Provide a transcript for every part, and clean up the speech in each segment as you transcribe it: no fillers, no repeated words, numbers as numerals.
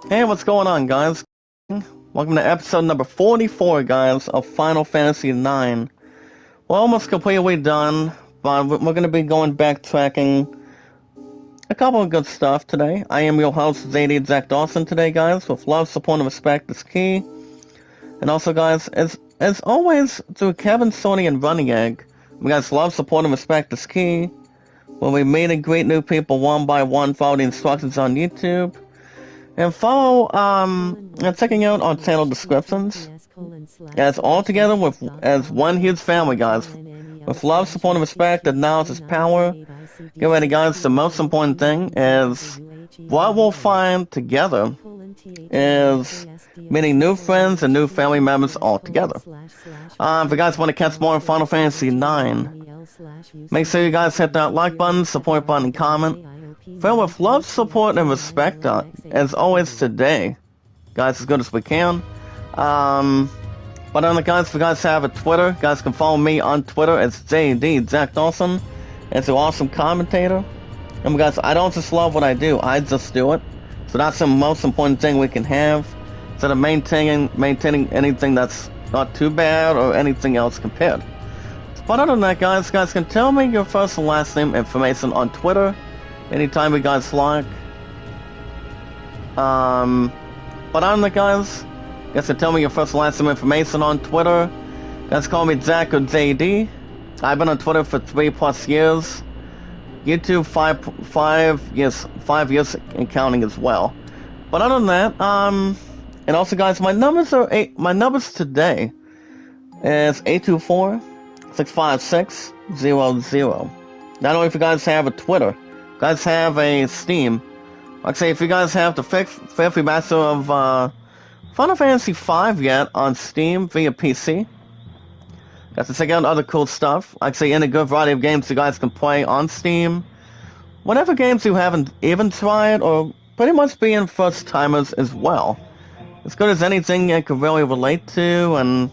Hey, what's going on, guys? Welcome to episode number 44, guys, of Final Fantasy IX. We're almost completely done, but we're going to be going backtracking a couple of good stuff today. I am your host, ZD Zach Dawson today, guys, with love, support, and respect is key. And also, guys, as always, through Kevin, Sony, and Running Egg, we guys love, support, and respect is key. When we meet and greet new people one by one, follow the instructions on YouTube. And follow, checking out our channel descriptions. As all together as one huge family, guys. With love, support, and respect that knowledge is power. Get ready, guys. The most important thing is what we'll find together is meeting new friends and new family members all together. If you guys want to catch more of Final Fantasy IX, make sure you guys hit that like button, support button, and comment. Filled with love, support, and respect, as always today. Guys, as good as we can. But on the guys, if you guys have a Twitter, guys can follow me on Twitter as JD, Zach Dawson. As an awesome commentator. And guys, I don't just love what I do, I just do it. So that's the most important thing we can have. Instead of maintaining anything that's not too bad or anything else compared. But other than that, guys can tell me your first and last name information on Twitter. Anytime you guys like. But on the guys can tell me your first and last name information on Twitter. Guys call me Zach or JD. I've been on Twitter for 3+ years. YouTube 5 years and counting as well. But other than that, and also guys, my numbers today is 824-656-00. Not only if you guys have a Twitter, guys have a Steam. Like I say, if you guys have the fifth remaster of Final Fantasy V yet on Steam via PC, got to check out other cool stuff. Like I say, in a good variety of games you guys can play on Steam. Whatever games you haven't even tried, or pretty much being first timers as well. As good as anything you can really relate to, and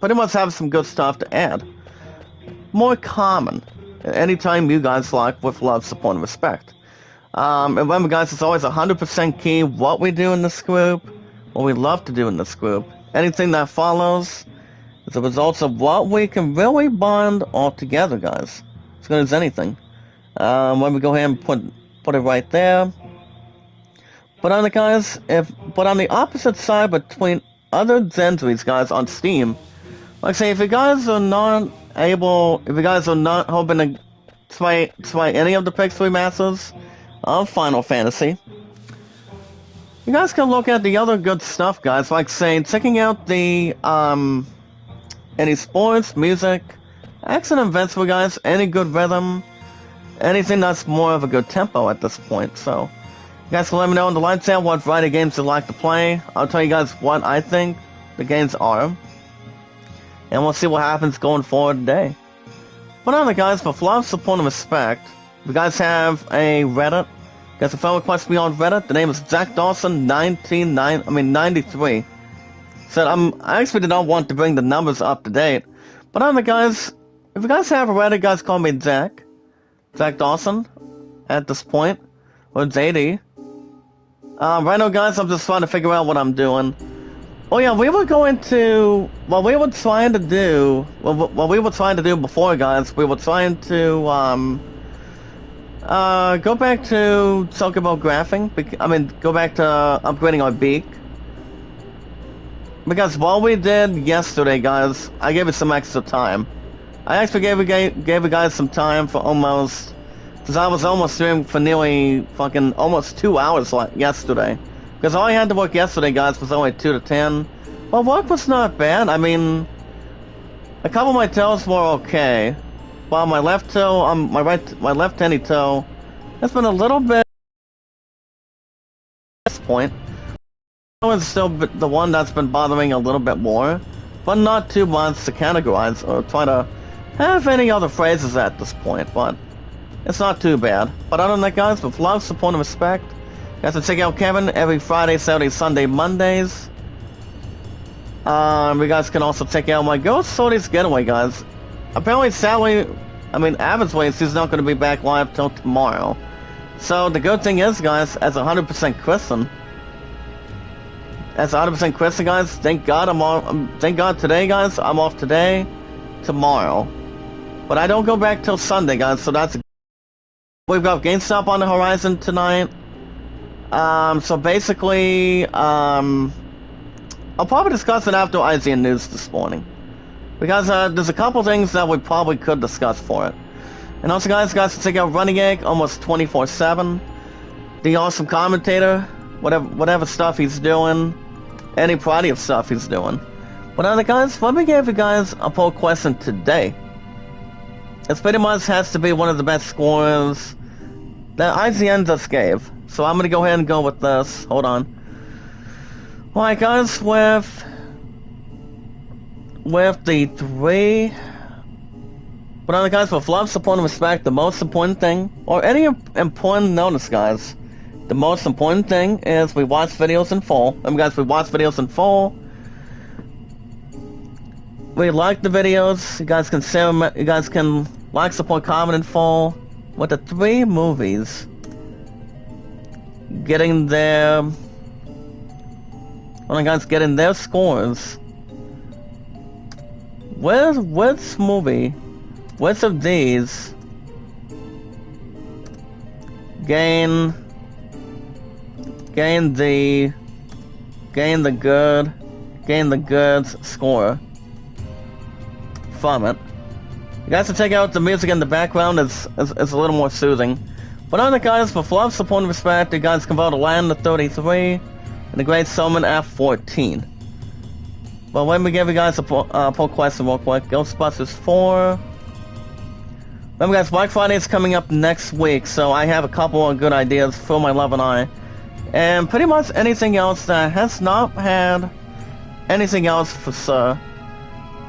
pretty much have some good stuff to add. More common. Anytime you guys like, with love, support, and respect. And remember guys, it's always 100% key what we do in this group, what we love to do in this group. Anything that follows is the results of what we can really bond all together, guys. As good as anything. When we go ahead and put it right there. But on the opposite side between other Zenzuis, guys, on Steam, like I say, if you guys are not hoping to try any of the Pix remasters of Final Fantasy, you guys can look at the other good stuff, guys, like saying, checking out the, any sports, music, action events for guys, any good rhythm, anything that's more of a good tempo at this point. So, you guys can let me know in the live chat what variety of games you'd like to play. I'll tell you guys what I think the games are. And we'll see what happens going forward today. But anyway, guys, with love, support, and respect, if you guys have a Reddit, guys, a friend request me on Reddit. The name is Zach Dawson 93. Said I actually did not want to bring the numbers up to date. But anyway, guys, if you guys have a Reddit, guys call me Zach Dawson at this point, or JD. Right now, guys, I'm just trying to figure out what I'm doing. Oh yeah, what we were trying to do before, guys, we were trying to, go back to Chocobo graphing, go back to upgrading our beak. Because what we did yesterday, guys, I gave it some extra time. I actually gave you guys some time for almost, because I was almost streaming for nearly fucking almost 2 hours yesterday. Because all I had to work yesterday, guys, was only 2 to 10. Well, work was not bad. I mean, a couple of my toes were okay. While my left toe, my left tenny toe, has been a little bit at this point. It's still the one that's been bothering a little bit more, but not too much to categorize or try to have any other phrases at this point, but it's not too bad. But other than that, guys, with love, support, and respect, you guys can check out Kevin every Friday, Saturday, Sunday, Mondays. You guys can also check out my Ghost Sorties Getaway, guys. Apparently, sadly, averagely, she's not going to be back live till tomorrow. So the good thing is, guys, as 100% Christian, guys, thank God I'm off. Thank God today, guys, I'm off today, tomorrow, but I don't go back till Sunday, guys. So that's we've got GameStop on the horizon tonight. So basically, I'll probably discuss it after IGN News this morning, because there's a couple things that we probably could discuss for it. And also, guys, can check out Running Egg almost 24/7. The awesome commentator, whatever stuff he's doing, any variety of stuff he's doing. But other guys, let me give you guys a poll question today. It pretty much has to be one of the best scores that IGN just gave. So I'm gonna go ahead and go with this. Hold on. Alright, guys, with the three. But other guys, with love, support, and respect, the most important thing, or any important notice, guys, the most important thing is we watch videos in full. Guys, we watch videos in full. We like the videos. You guys can share them. You guys can like, support, comment in full. With the three movies getting their, getting their scores. Which movie? Which of these gain the good score from it? You guys can check out the music in the background. It's a little more soothing. But other guys, with love, support, and respect, you guys can vote to land the 33 and the Great Showman F14. Well, let me give you guys a poll question real quick. Ghostbusters 4. Remember, guys, Black Friday is coming up next week, so I have a couple of good ideas for my love and I. And pretty much anything else that has not had anything else for sure.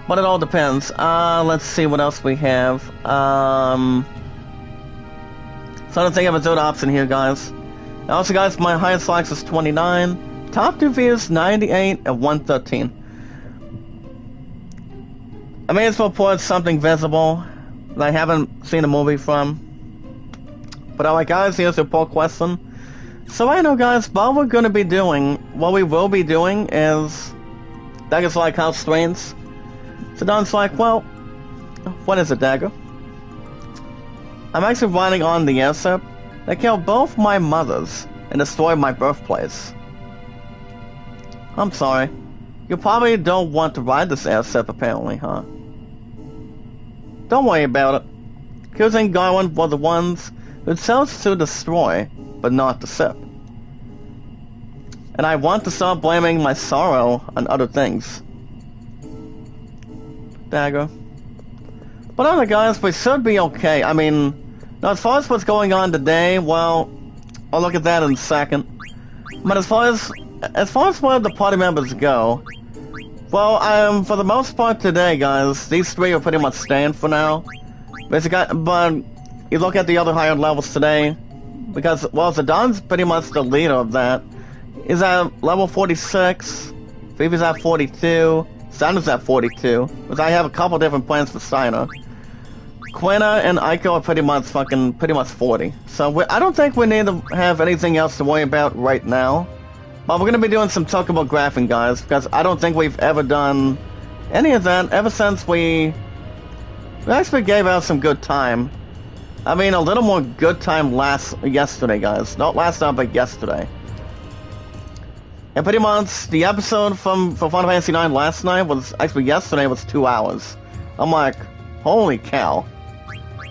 But it all depends. Let's see what else we have. So I think I have a good option here, guys. Also, guys, my highest likes is 29. Top 2 views, 98 and 113. I may as well put something visible that I haven't seen a movie from. But alright, guys, here's your poll question. So I know, guys, what we will be doing is Dagger's like House Strange. So Don's like, well, what is it, Dagger? I'm actually riding on the airship that killed both my mothers and destroyed my birthplace. I'm sorry. You probably don't want to ride this airship, apparently, huh? Don't worry about it. Kuz and Garland were the ones who chose to destroy, but not the ship. And I want to stop blaming my sorrow on other things. Dagger. But other guys, we should be okay. I mean, now as far as what's going on today, well, I'll look at that in a second. But as far as where the party members go, well, for the most part today, guys, these three are pretty much staying for now. Basically, but you look at the other higher levels today, because, well, Zidon's pretty much the leader of that. He's at level 46, Phoebe's at 42, Steiner's at 42, because I have a couple different plans for Steiner. Quina and Aiko are pretty much 40. So I don't think we need to have anything else to worry about right now. But we're going to be doing some talkable graphing, guys, because I don't think we've ever done any of that ever since we actually gave out some good time. I mean, a little more good time yesterday, guys. Not last time, but yesterday. And pretty much the episode for Final Fantasy IX last night yesterday was 2 hours. I'm like, holy cow.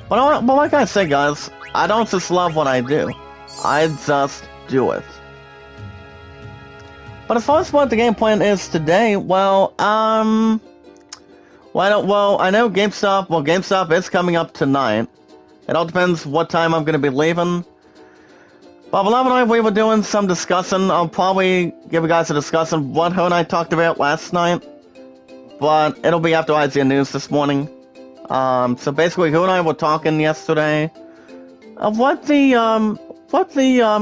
But like I said, guys, I don't just love what I do. I just do it. But as far as what the game plan is today, well, I know GameStop is coming up tonight. It all depends what time I'm going to be leaving. But Beloved and I, we were doing some discussing. I'll probably give you guys a discussion what her and I talked about last night. But it'll be after IGN News this morning. So basically, her and I were talking yesterday of what the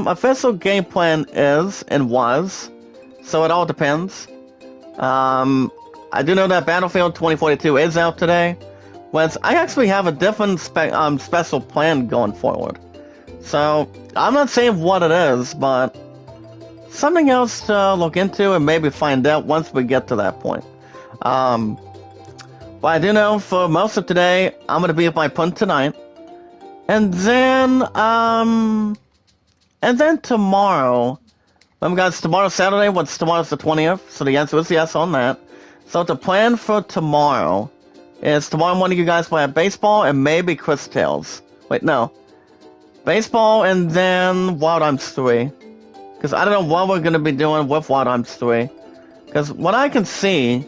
official game plan is and was. So it all depends. I do know that Battlefield 2042 is out today. Whereas I actually have a different special plan going forward. So, I'm not saying what it is, but something else to look into and maybe find out once we get to that point. But I do know for most of today, I'm going to be at my punt tonight. And then tomorrow, remember guys, tomorrow's Saturday, tomorrow's the 20th, so the answer is yes on that. So the plan for tomorrow is tomorrow morning you guys play at baseball and maybe Chris Tales. Wait, no. Baseball and then Wild Arms 3. Because I don't know what we're going to be doing with Wild Arms 3. Because what I can see,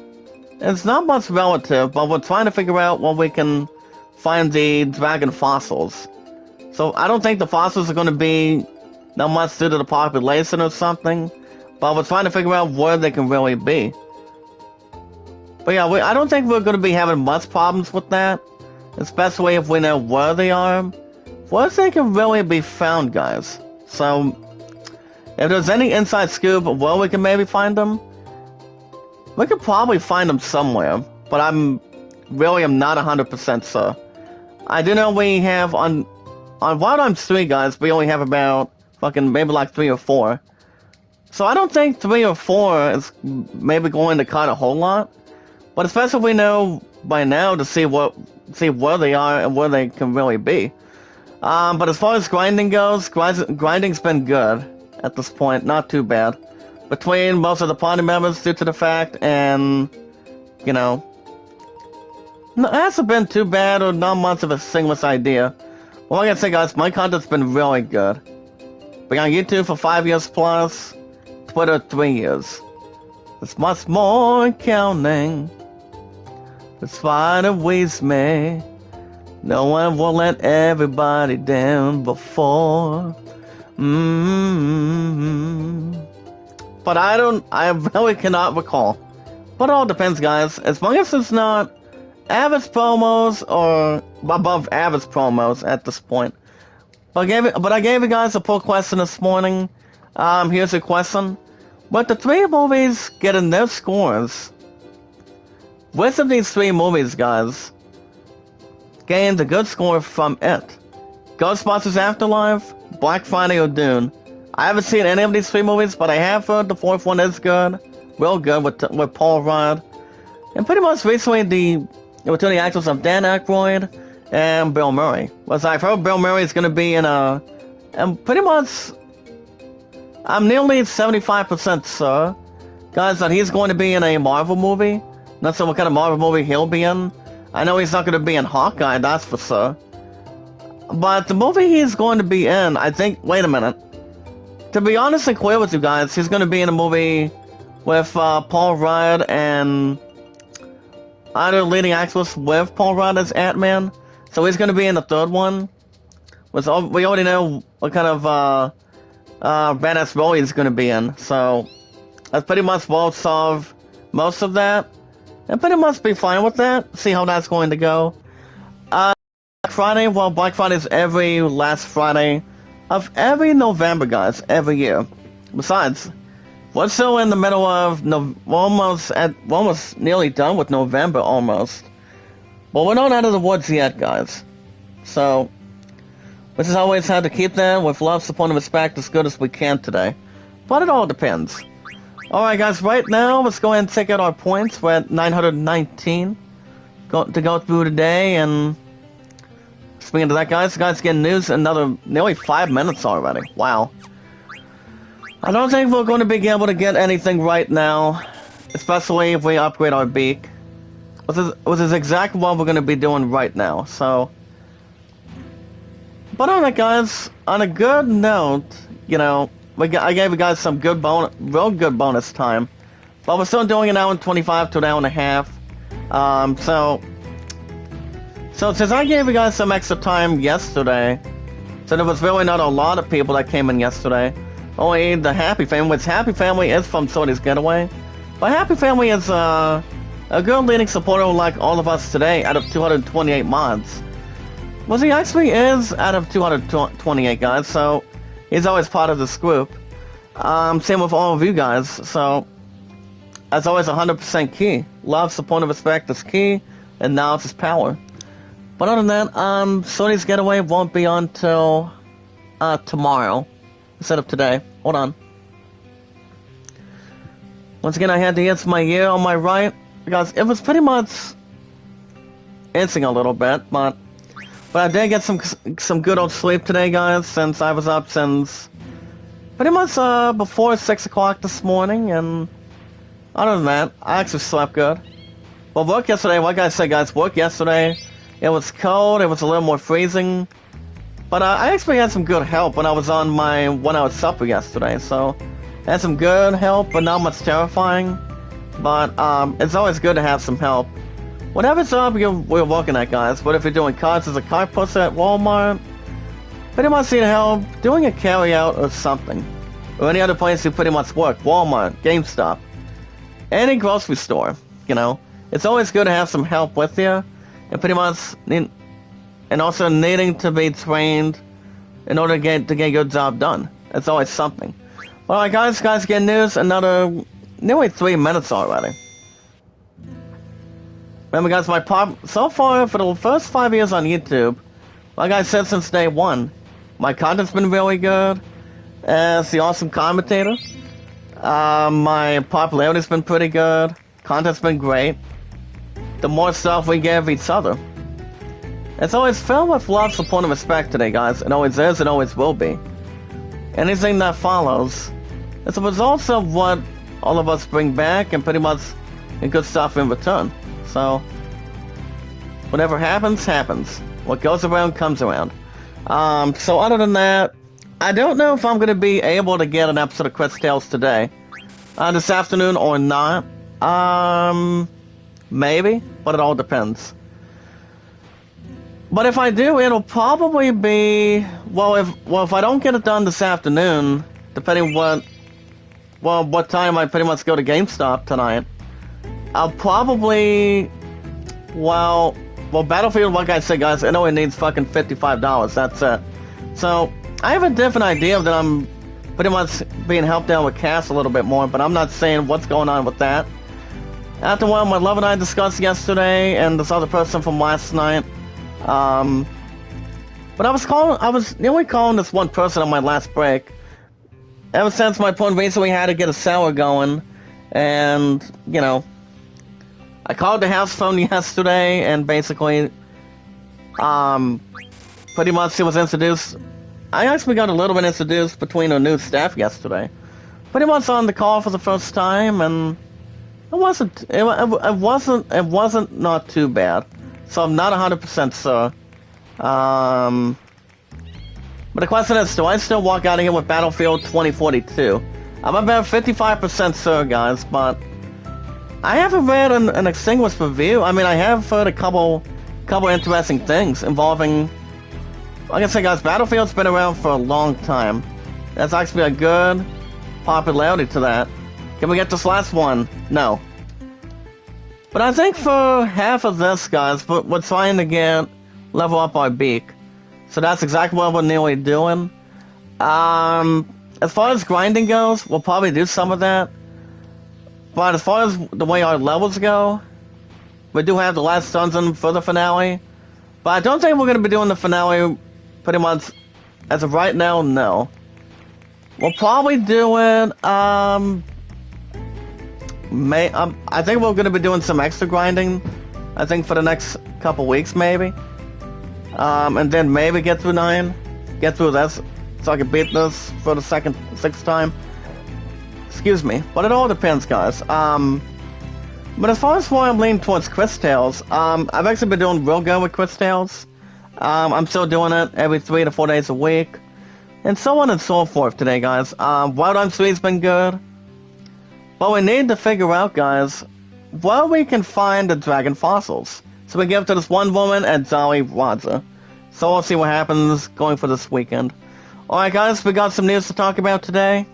it's not much relative, but we're trying to figure out what we can find the dragon fossils. So I don't think the fossils are going to be not much due to the population or something, but we're trying to figure out where they can really be. But yeah, I don't think we're going to be having much problems with that, especially if we know where they are. Where they can really be found, guys. So if there's any inside scoop of where we can maybe find them, we could probably find them somewhere, but I'm not 100% sure. I do know we have on Wild Arms 3, guys, we only have about maybe like 3 or 4. So I don't think 3 or 4 is maybe going to cut a whole lot. But especially if we know by now to see where they are and where they can really be. But as far as grinding goes, grinding's been good at this point, not too bad. Between most of the party members due to the fact and, no, it hasn't been too bad or not much of a seamless idea. Well, like I say, guys, my content's been really good. Been on YouTube for 5 years plus, Twitter 3 years. There's much more counting. Despite it weighs me, no one will let everybody down before. But I really cannot recall. But it all depends, guys. As long as it's not average promos or above average promos at this point. But I gave you guys a poll question this morning. Here's a question. With the 3 movies getting their scores, which of these 3 movies, guys, gained a good score from it? Ghostbusters Afterlife, Black Friday, or Dune? I haven't seen any of these 3 movies, but I have heard the 4th one is good. Real good with Paul Rudd. And pretty much recently between the actors of Dan Aykroyd and Bill Murray. I've heard Bill Murray is going to be in and pretty much, I'm nearly 75% sure, guys, that he's going to be in a Marvel movie. Not sure what kind of Marvel movie he'll be in. I know he's not going to be in Hawkeye, that's for sure. But the movie he's going to be in, I think, wait a minute. To be honest and clear with you guys, he's going to be in a movie with Paul Rudd and other leading actress with Paul Rudd as Ant-Man. So he's going to be in the 3rd one. We already know what kind of badass role he's going to be in. So that's pretty much will solve most of that. And pretty much be fine with that. See how that's going to go. Black Friday, well, Black Friday is every last Friday of every November, guys, every year. Besides, we're still in the middle of we're almost nearly done with November, almost. But we're not out of the woods yet, guys. So, we just always had to keep that with love, support, and respect as good as we can today. But it all depends. Alright, guys, right now, let's go ahead and check out our points. We're at 919 to go through today, and speaking of that, guys getting news in another nearly 5 minutes already. Wow. I don't think we're going to be able to get anything right now, especially if we upgrade our beak. Which is exactly what we're going to be doing right now, so. But alright, guys, on a good note, I gave you guys some real good bonus time. But we're still doing an hour and 25 to an hour and a half. So since I gave you guys some extra time yesterday, so there was really not a lot of people that came in yesterday. Only the Happy Family, which Happy Family is from Sorty's Getaway. But Happy Family is a good leading supporter like all of us today out of 228 mods. Well, he actually is out of 228 guys, so he's always part of this group. Same with all of you guys, so as always 100% key. Love, support, and respect is key, and knowledge is power. But other than that, Sorty's Getaway won't be on till tomorrow instead of today. Hold on. Once again, I had to answer my year on my right because it was pretty much inching a little bit, but I did get some good old sleep today, guys, since I was up since pretty much before 6 o'clock this morning, and other than that, I actually slept good. Well, work yesterday, like I said, guys, work yesterday, it was cold, it was a little more freezing, but I actually had some good help when I was on my 1 hour supper yesterday, so I had some good help, but not much terrifying, but it's always good to have some help. Whatever job we're working at, guys, but if you're doing cards as a cart pusher at Walmart, pretty much need help doing a carry-out or something, or any other place you pretty much work, Walmart, GameStop, any grocery store, you know, it's always good to have some help with you, and pretty much, and also needing to be trained in order to get your job done. It's always something. Alright guys, get news, another, nearly 3 minutes already. Remember guys, so far, for the first 5 years on YouTube, like I said since day one, my content's been really good, as the awesome commentator. My popularity's been pretty good, content's been great. The more stuff we give each other. It's always filled with love, support, and respect today, guys. It always is, it always will be. Anything that follows is a result of what all of us bring back, and pretty much good stuff in return. So, whatever happens, happens. What goes around, comes around. So other than that, I don't know if I'm going to be able to get an episode of Chris Tales today. This afternoon or not. Maybe, but it all depends. But if I do, it'll probably be, if I don't get it done this afternoon, depending what time I pretty much go to GameStop tonight, I'll probably, Battlefield, like I said, guys, it only needs fucking $55, that's it. So, I have a different idea that I'm pretty much being helped out with Cass a little bit more, but I'm not saying what's going on with that. After what my love and I discussed yesterday, and this other person from last night, but I was nearly calling this one person on my last break. Ever since my point recently had to get a cellar going, and, you know, I called the house phone yesterday, and basically, pretty much she was introduced. I actually got a little bit introduced between her new staff yesterday. Pretty much on the call for the first time, and it wasn't not too bad. So I'm not 100% sure. But the question is, do I still walk out of here with Battlefield 2042? I'm about 55% sure, guys, but I haven't read an extinguished review. I mean, I have heard a couple interesting things involving, like I said, guys, Battlefield's been around for a long time. There's actually a good popularity to that. Can we get this last one? No. But I think for half of this, guys, we're trying to level up our beak. So that's exactly what we're nearly doing. As far as grinding goes, we'll probably do some of that. But as far as the way our levels go, we do have the last dungeon for the finale. But I don't think we're going to be doing the finale pretty much as of right now, no. We'll probably do it, I think we're going to be doing some extra grinding, I think for the next couple weeks maybe. And then maybe get through 9, get through this, so I can beat this for the 6th time. Excuse me, but it all depends, guys. But as far as why I'm leaning towards Chris Tales, I've actually been doing real good with Chris Tales. I'm still doing it every 3 to 4 days a week, and so on and so forth today, guys. Wild Arms 3's been good. But we need to figure out, guys, where we can find the dragon fossils. So we give it to this one woman at Jolly Roger. So we'll see what happens going for this weekend. Alright guys, we got some news to talk about today.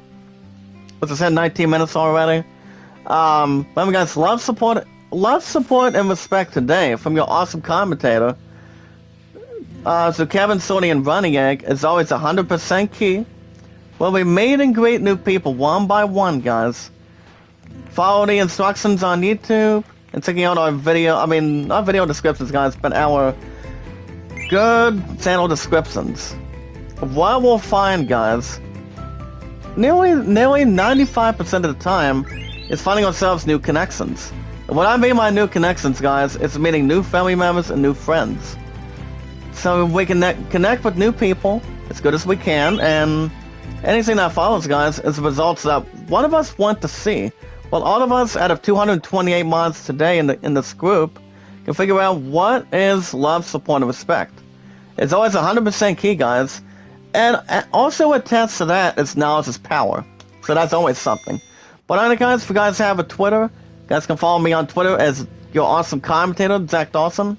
As I said, 19 minutes already. Remember guys, love, support, and respect today from your awesome commentator. So Kevin, Sony, and Running Egg is always 100% key. We'll be meet and greet new people one by one, guys. Follow the instructions on YouTube and checking out our video, not video descriptions, guys, but our good channel descriptions. what we'll find, guys, nearly 95% of the time is finding ourselves new connections. And what I mean by new connections, guys, is meeting new family members and new friends. So we can connect with new people as good as we can, and anything that follows, guys, is the results that one of us want to see. Well, all of us out of 228 mods today in this group can figure out what is love, support, and respect. It's always 100% key, guys. And also attached to that is knowledge is power. So that's always something. But anyway, guys, if you guys have a Twitter, you guys can follow me on Twitter as your awesome commentator, Zach Dawson.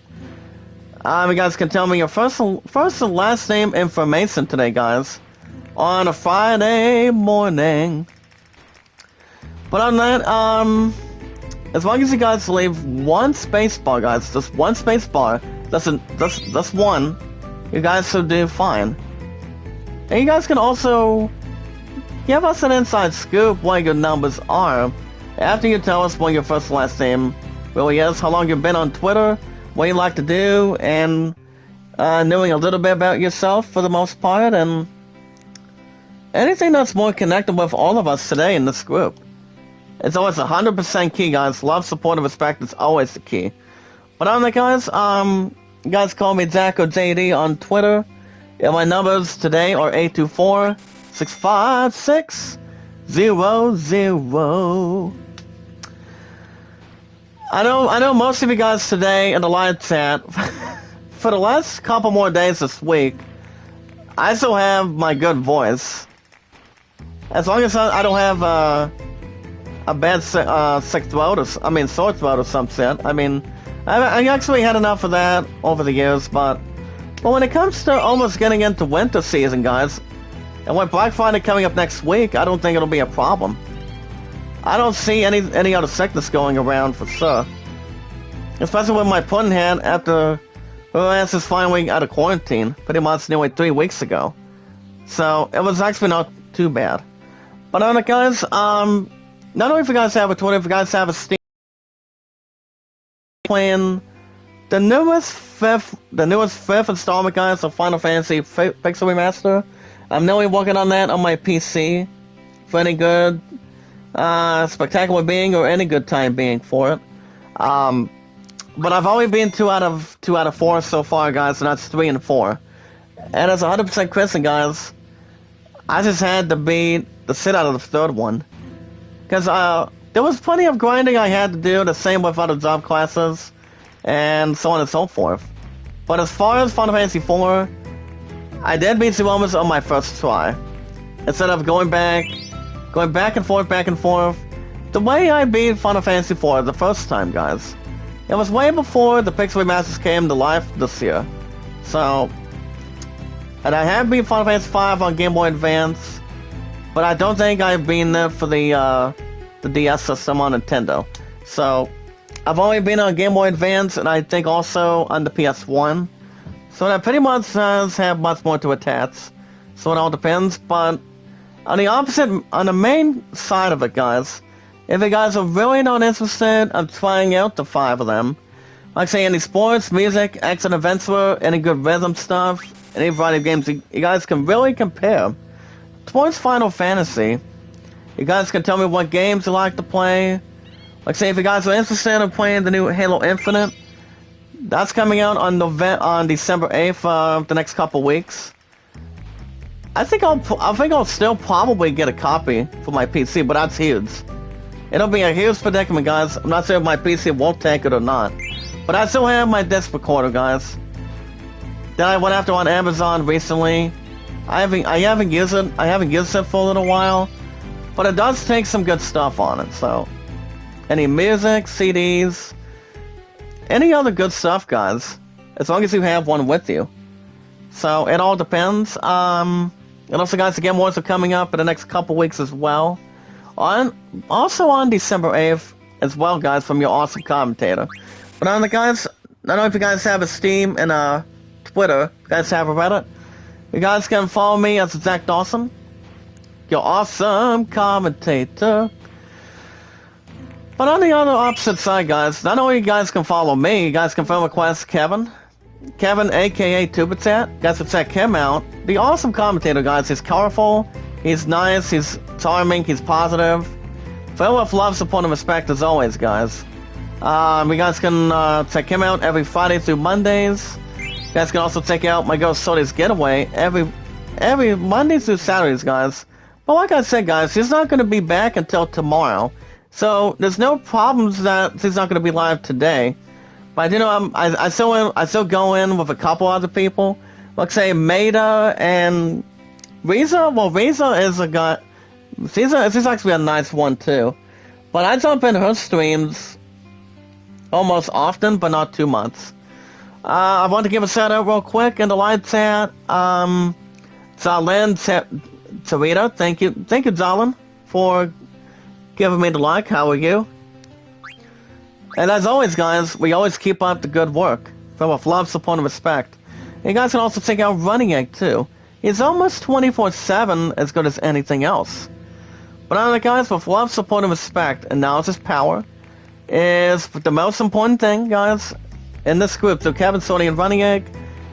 You guys can tell me your first and last name information today, guys, on a Friday morning. But on that, as long as you guys leave one space bar, guys, just one space bar, that's one, you guys should do fine. And you guys can also give us an inside scoop what your numbers are after you tell us what your first and last name really is, how long you've been on Twitter, what you like to do, and knowing a little bit about yourself for the most part, and anything that's more connected with all of us today in this group. It's always 100% key, guys. Love, support, and respect is always the key. But on that, guys, you guys call me Zach or JD on Twitter. And my numbers today are 824-656-00. I know most of you guys today in the live chat, for the last couple more days this week, I still have my good voice. As long as I don't have a bad sick throat, sore throat or something. I mean, I actually had enough of that over the years, but when it comes to almost getting into winter season, guys, and with Black Friday coming up next week, I don't think it'll be a problem. I don't see any other sickness going around for sure. Especially with my pudding head after my ass is finally out of quarantine, pretty much nearly 3 weeks ago. So it was actually not too bad. But on it, guys, not only if you guys have a Twitter, if you guys have a Steam, playing the newest fifth installment, guys, of Final Fantasy Pixel Remaster. I'm nearly working on that on my PC for any good spectacular being or any good time being for it. But I've only been 2 out of 4 so far, guys, and that's 3 and 4. And as 100% Christian, guys, I just had to beat the shit out of the third one. Because there was plenty of grinding I had to do, the same with other job classes, and so on and so forth. But as far as Final Fantasy IV, I did beat the moments on my first try. Instead of going back and forth, the way I beat Final Fantasy IV the first time, guys, it was way before the Pixel Remasters came to life this year. So, and I have beat Final Fantasy V on Game Boy Advance, but I don't think I've been there for the DS system on Nintendo. So, I've only been on Game Boy Advance, and I think also on the PS1. So that pretty much does have much more to attach. So it all depends, but on the main side of it, guys, if you guys are really not interested in trying out the 5 of them, like say any sports, music, action adventure, any good rhythm stuff, any variety of games, you guys can really compare towards Final Fantasy. You guys can tell me what games you like to play. Like say if you guys are interested in playing the new Halo Infinite, that's coming out on December 8th, the next couple weeks. I think I'll still probably get a copy for my PC, but that's huge. It'll be a huge predicament, guys. I'm not sure if my PC won't take it or not. But I still have my disc recorder, guys, that I went after on Amazon recently. I haven't used it for a little while, but it does take some good stuff on it. So, any music, CDs, any other good stuff, guys, as long as you have one with you. So it all depends. And also, guys, again, more are coming up in the next couple weeks as well. Also on December 8th as well, guys, from your awesome commentator. But on the guys, not only if you guys have a Steam and a Twitter, you guys have a Reddit, you guys can follow me as Zach Dawson, your awesome commentator. But on the other opposite side, guys, not only you guys can follow me, you guys can friend request Kevin. Kevin, aka Tubitat. Guys, can check him out. The awesome commentator, guys. He's colorful, he's nice, he's charming, he's positive. Filled with love, support, and respect as always, guys. You guys can check him out every Friday through Mondays. You guys can also check out my girl Sodi's Getaway every Mondays through Saturdays, guys. But like I said, guys, he's not going to be back until tomorrow. So there's no problems that he's not going to be live today. But you know, I still go in with a couple other people. Let's say Maida and Reza. Well, Reza is a guy. She's actually a nice one too. But I jump in her streams almost often, but not too much. I want to give a shout out real quick in the live chat. Zalin Tarita, thank you, Zalin, for giving me the like. How are you? And as always, guys, we always keep up the good work, filled with love, support, and respect. And you guys can also check out Running Egg too. He's almost 24/7, as good as anything else. But alright, guys, with love, support, and respect, analysis power is the most important thing, guys, in this group. So Kevin, Sony, and Running Egg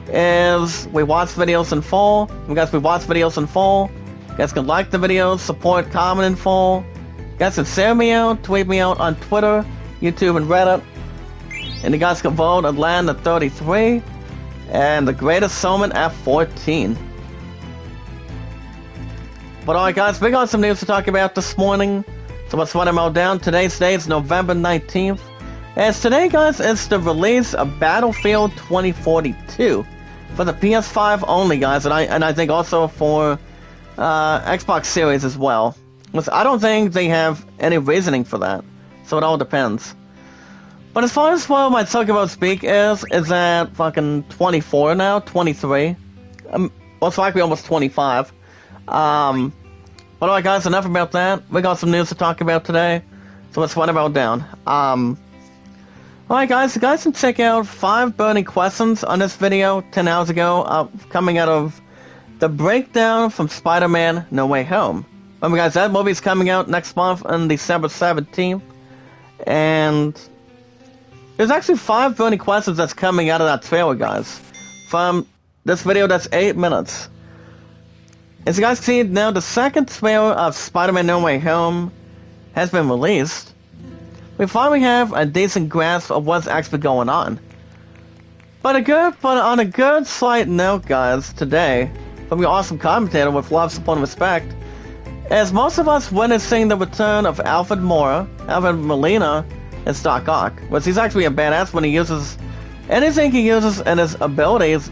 is we watch videos in full. You guys, we watch videos in full. You guys can like the videos, support, comment in full. You guys can share me out, tweet me out on Twitter, YouTube, and Reddit. And you guys can vote and land at 33 and the greatest summon at 14. But alright, guys, we got some news to talk about this morning. So let's run them all down. Today's date is November 19th. As today, guys, is the release of Battlefield 2042 for the PS5 only, guys, and I think also for Xbox Series as well. I don't think they have any reasoning for that, so it all depends. But as far as what my talk about speak is that fucking 24 now, 23, most likely almost 25. But alright, guys, enough about that. We got some news to talk about today, so let's run it all down. Alright, guys, you guys can check out 5 burning questions on this video 10 hours ago, coming out of the breakdown from Spider-Man No Way Home. Remember, guys, that movie's coming out next month on December 17th, and there's actually 5 burning questions that's coming out of that trailer, guys, from this video that's 8 minutes. As you guys see now, the second trailer of Spider-Man No Way Home has been released. We finally have a decent grasp of what's actually going on. But on a good slight note, guys, today, from your awesome commentator with love, support, and respect, as most of us witnessing the return of Alfred Molina as Doc Ock, which he's actually a badass when he uses anything he uses in his abilities.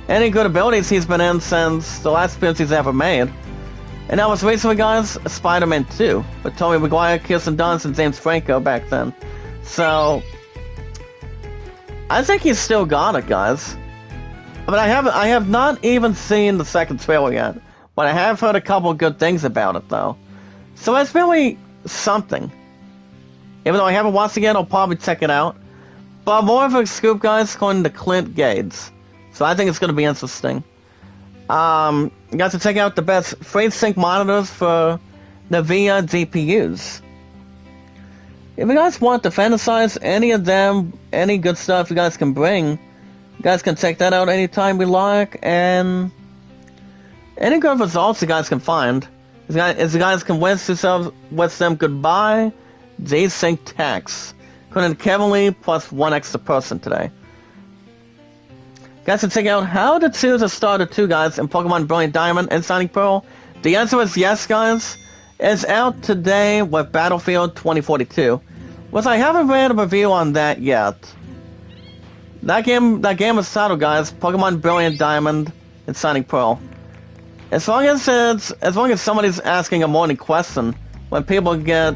Any good abilities he's been in since the last appearance he's ever made. And that was recently, guys, Spider-Man 2, with Tobey Maguire, Kirsten Dunst, and James Franco back then. So, I think he's still got it, guys. But I have not even seen the second trailer yet, but I have heard a couple of good things about it, though. So it's really something. Even though I haven't watched it yet, I'll probably check it out. But more of a scoop, guys, according to Clint Gates. So I think it's going to be interesting. You guys can check out the best FreeSync monitors for NVIDIA GPUs. If you guys want to fantasize any of them, any good stuff you guys can bring, you guys can check that out anytime you like, and any good results you guys can find. As you guys can wish them goodbye, G-Sync Tax. According to Kevin Lee, plus 1 extra person today. Guys can check out how to choose a starter 2, guys, in Pokemon Brilliant Diamond and Shining Pearl. The answer is yes, guys. It's out today with Battlefield 2042. Which I haven't read a review on that yet. That game is titled, guys, Pokemon Brilliant Diamond and Shining Pearl. As long as somebody's asking a morning question, when people get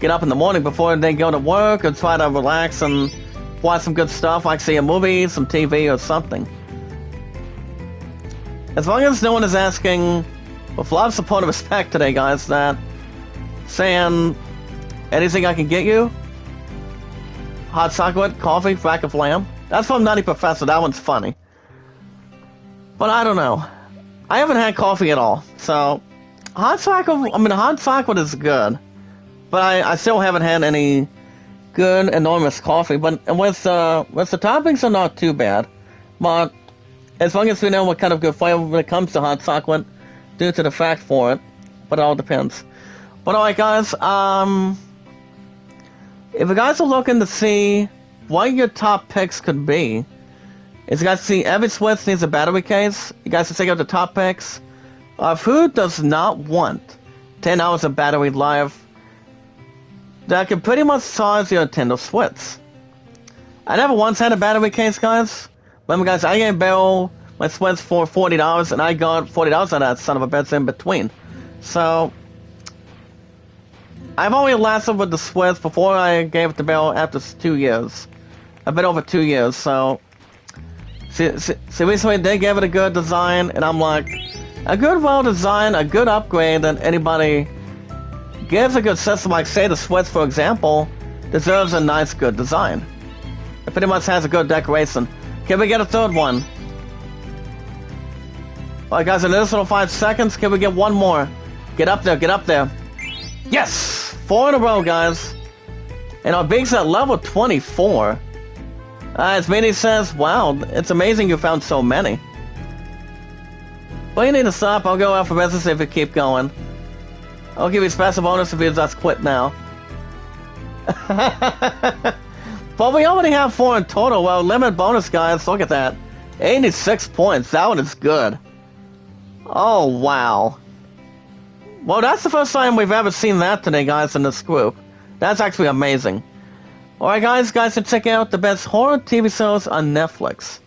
up in the morning before they go to work or try to relax and watch some good stuff, like see a movie, some TV, or something. As long as no one is asking, with love, support, and respect today, guys, that saying, anything I can get you? Hot chocolate, coffee, rack of lamb? That's from Nutty Professor, that one's funny. But I don't know. I haven't had coffee at all, so hot chocolate is good. But I still haven't had any good, enormous coffee, but with the toppings are not too bad. But as long as we know what kind of good flavor when it comes to hot chocolate, due to the fact for it, but it all depends. But alright guys, if you guys are looking to see what your top picks could be, is you guys see every Switch needs a battery case. You guys can check out the top picks of who does not want 10 hours of battery life that can pretty much charge your Nintendo Switch. I never once had a battery case, guys. Remember, guys, I gave Bill my Switch for $40, and I got $40 out of that son of a bitch in between. So, I've only lasted with the Switch before I gave it to Bill after 2 years. A bit over 2 years, so... See, recently they gave it a good design, and I'm like, a good well-designed, a good upgrade that anybody gives a good system, like say the Switch, for example, deserves a nice, good design. It pretty much has a good decoration. Can we get a third one? Alright guys, in this little 5 seconds, can we get one more? Get up there, get up there. Yes! 4 in a row, guys. And our big's at level 24. As Minnie says, wow, it's amazing you found so many. But you need to stop, I'll go out for business if you keep going. I'll give you a special bonus if you just quit now. But we already have 4 in total. Well, limit bonus, guys, look at that. 86 points, that one is good. Oh, wow. Well, that's the first time we've ever seen that today, guys, in this group. That's actually amazing. Alright, guys can check out the best horror TV shows on Netflix.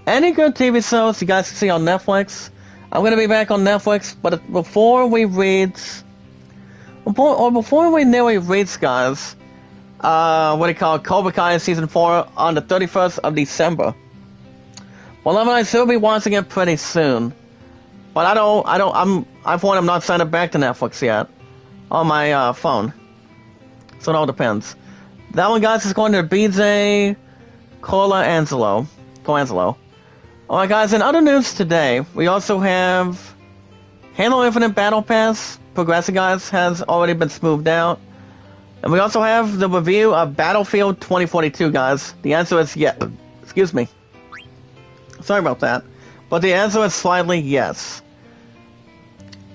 Any good TV shows you guys can see on Netflix. I'm going to be back on Netflix, but before we nearly reach, guys, what do you call it, Cobra Kai Season 4 on the 31st of December. Well, I still be watching it pretty soon. But I'm not signed up back to Netflix yet on my phone. So it all depends. That one, guys, is going to BJ Colangelo. Alright, guys, in other news today, we also have Halo Infinite Battle Pass. Progressing, guys, has already been smoothed out. And we also have the review of Battlefield 2042, guys. The answer is yes. Excuse me. Sorry about that. But the answer is slightly yes.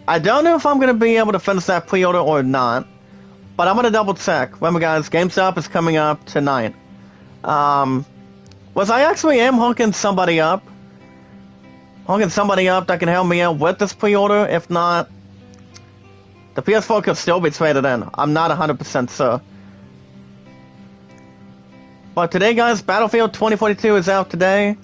I don't know if I'm going to be able to finish that pre-order or not. But I'm going to double check. Remember, guys, GameStop is coming up tonight. Was I actually am hooking somebody up? Hooking somebody up that can help me out with this pre-order? If not, the PS4 could still be traded in. I'm not 100% sure. But today, guys, Battlefield 2042 is out today.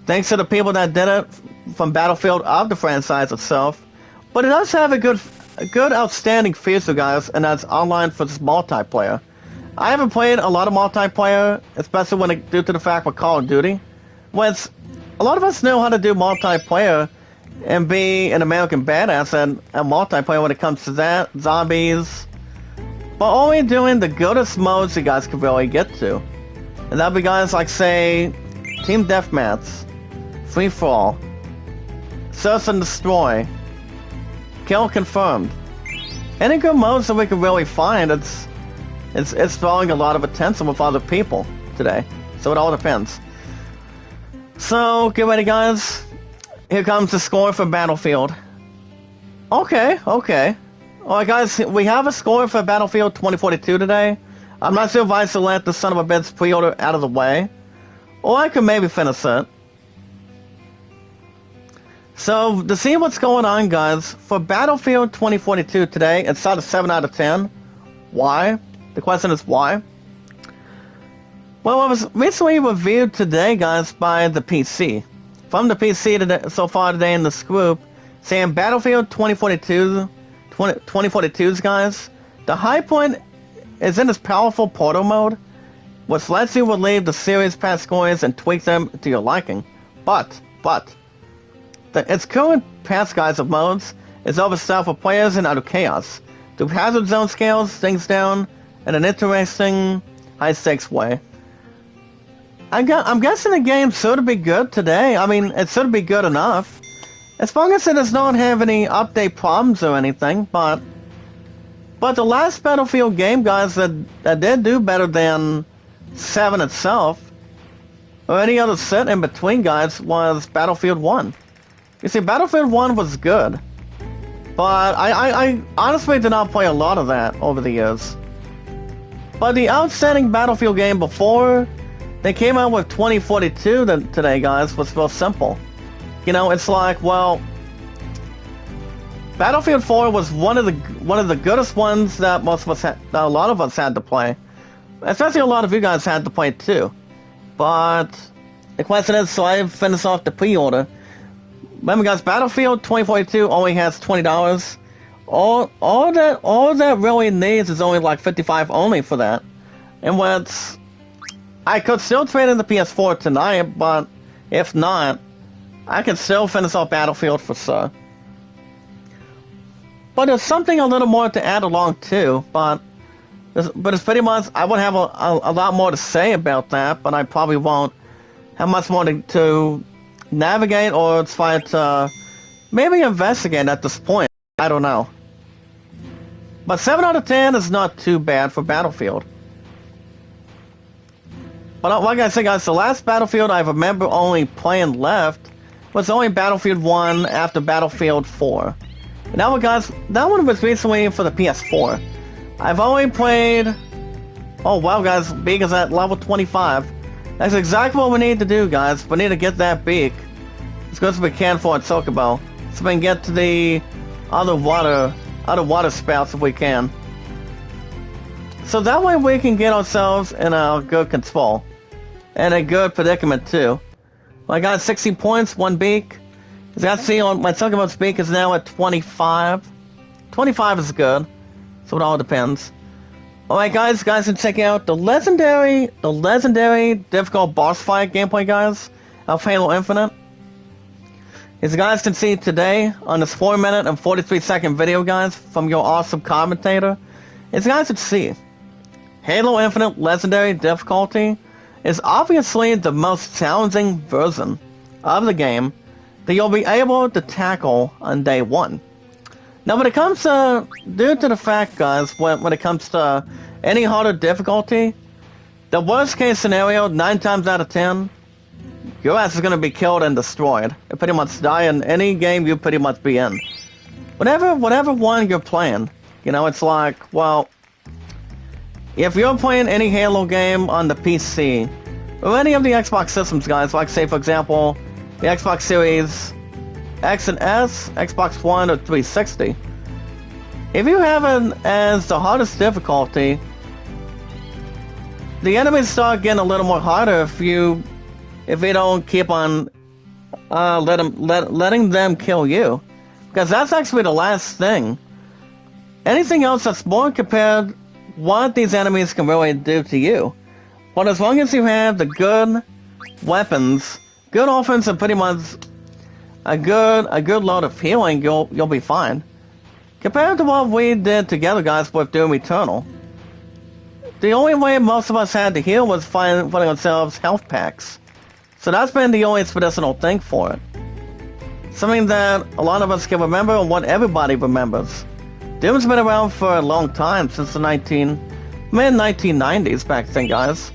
Thanks to the people that did it from Battlefield of the franchise itself. But it does have a good outstanding feature, guys, and that's online for this multiplayer. I haven't played a lot of multiplayer, especially due to the fact with Call of Duty. Which, a lot of us know how to do multiplayer and be an American badass and multiplayer when it comes to that, zombies. But only doing the goodest modes you guys can really get to. And that'll be guys like, say, Team Deathmatch, Free For All, Search and Destroy, Kill Confirmed. Any good modes that we can really find, it's drawing a lot of attention with other people today. So it all depends. So, get ready, guys. Here comes the score for Battlefield. Okay. Alright, guys, we have a score for Battlefield 2042 today. I'm not sure if I should let the son of a bitch pre-order out of the way, or I could maybe finish it. So, to see what's going on, guys, for Battlefield 2042 today, it's out of 7 out of 10. Why? The question is why? Well, it was recently reviewed today, guys, by the PC. From the PC today, so far today in this group, saying Battlefield 2042's, guys, the high point is in its powerful portal mode, which lets you relieve the series past scores and tweak them to your liking. But, its current past, guys, of modes is overstuffed for players and out of chaos. The hazard zone scales things down in an interesting, high-stakes way. I'm guessing the game should be good today. I mean, it should be good enough. As long as it does not have any update problems or anything, but the last Battlefield game, guys, that did do better than 7 itself, or any other set in between, guys, was Battlefield 1. You see, Battlefield 1 was good, but I honestly did not play a lot of that over the years. But the outstanding Battlefield game before they came out with 2042 today, guys, was real simple. You know, it's like, well, Battlefield 4 was one of the goodest ones that a lot of us had to play. Especially a lot of you guys had to play too. But the question is, so I finished off the pre-order. Remember, guys, Battlefield 2042 only has $20. All that really needs is only like $55 only for that. And what's I could still trade in the PS4 tonight, but if not, I can still finish off Battlefield for sure. But there's something a little more to add along too, but it's pretty much, I would have a lot more to say about that, but I probably won't have much more to navigate or try to maybe investigate at this point. I don't know. But 7 out of 10 is not too bad for Battlefield. But like I said, guys, the last Battlefield I remember only playing left was only Battlefield 1 after Battlefield 4. And that one, guys, that one was recently for the PS4. I've only played... Oh, wow, guys, Beak is at level 25. That's exactly what we need to do, guys. We need to get that Beak as good as we can for its Chocobo, so we can get to the other water spouts if we can. So that way we can get ourselves in a good control. And a good predicament, too. Well, I got 16 points, 1 Beak. As you can see, my Chocobo's Beak is now at 25. 25 is good. So it all depends. Alright, guys can check out the legendary difficult boss fight gameplay, guys, of Halo Infinite. As you guys can see today on this 4-minute and 43-second video, guys, from your awesome commentator, as you guys can see, Halo Infinite legendary difficulty is obviously the most challenging version of the game that you'll be able to tackle on day 1. Now, when it comes to, due to the fact, guys, when it comes to any harder difficulty, the worst case scenario, 9 times out of 10, your ass is going to be killed and destroyed. You pretty much die in any game you pretty much be in. Whatever one you're playing, you know, it's like, well, if you're playing any Halo game on the PC, or any of the Xbox systems, guys, like, say, for example, the Xbox Series X and S, Xbox One, or 360. If you have it as the hardest difficulty, the enemies start getting a little more harder if they don't keep on letting them kill you, because that's actually the last thing. Anything else that's more compared what these enemies can really do to you. But as long as you have the good weapons, good offense, and pretty much a good load of healing, you'll be fine. Compared to what we did together, guys, with Doom Eternal, the only way most of us had to heal was finding ourselves health packs. So that's been the only medicinal thing for it. Something that a lot of us can remember and what everybody remembers. Doom's been around for a long time, since the mid-1990s back then, guys.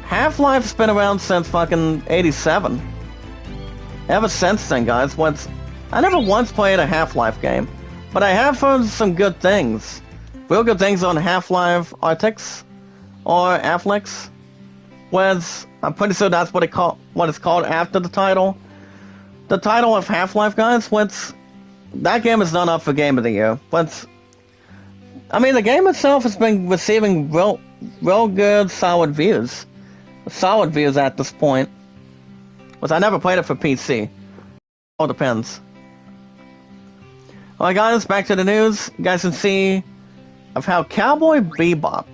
Half-Life's been around since fucking 87. Ever since then, guys. I never once played a Half-Life game, but I have heard some good things. Real good things on Half-Life Alyx, or Alyx. I'm pretty sure that's what it's called after the title. The title of Half-Life, guys, that game is not up for Game of the Year. But I mean, the game itself has been receiving real good, solid views. Solid views at this point. But I never played it for PC. All depends. Alright, guys, back to the news. You guys can see of how Cowboy Bebop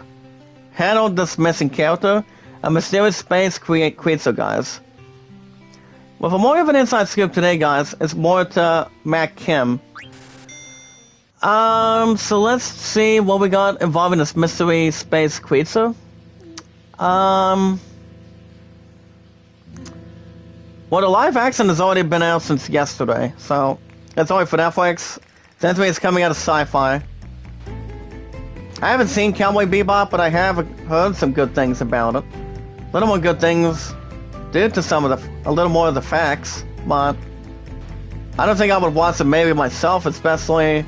handled this missing character, a mysterious space creature, guys. Well, for more of an inside scoop today, guys, it's more to Matt Kim. So let's see what we got involving this mystery space creature. Well, the live action has already been out since yesterday, so that's only for Netflix. Essentially, it's coming out of Sci-Fi. I haven't seen Cowboy Bebop, but I have heard some good things about it. Little more good things due to a little more of the facts, but I don't think I would watch it maybe myself, especially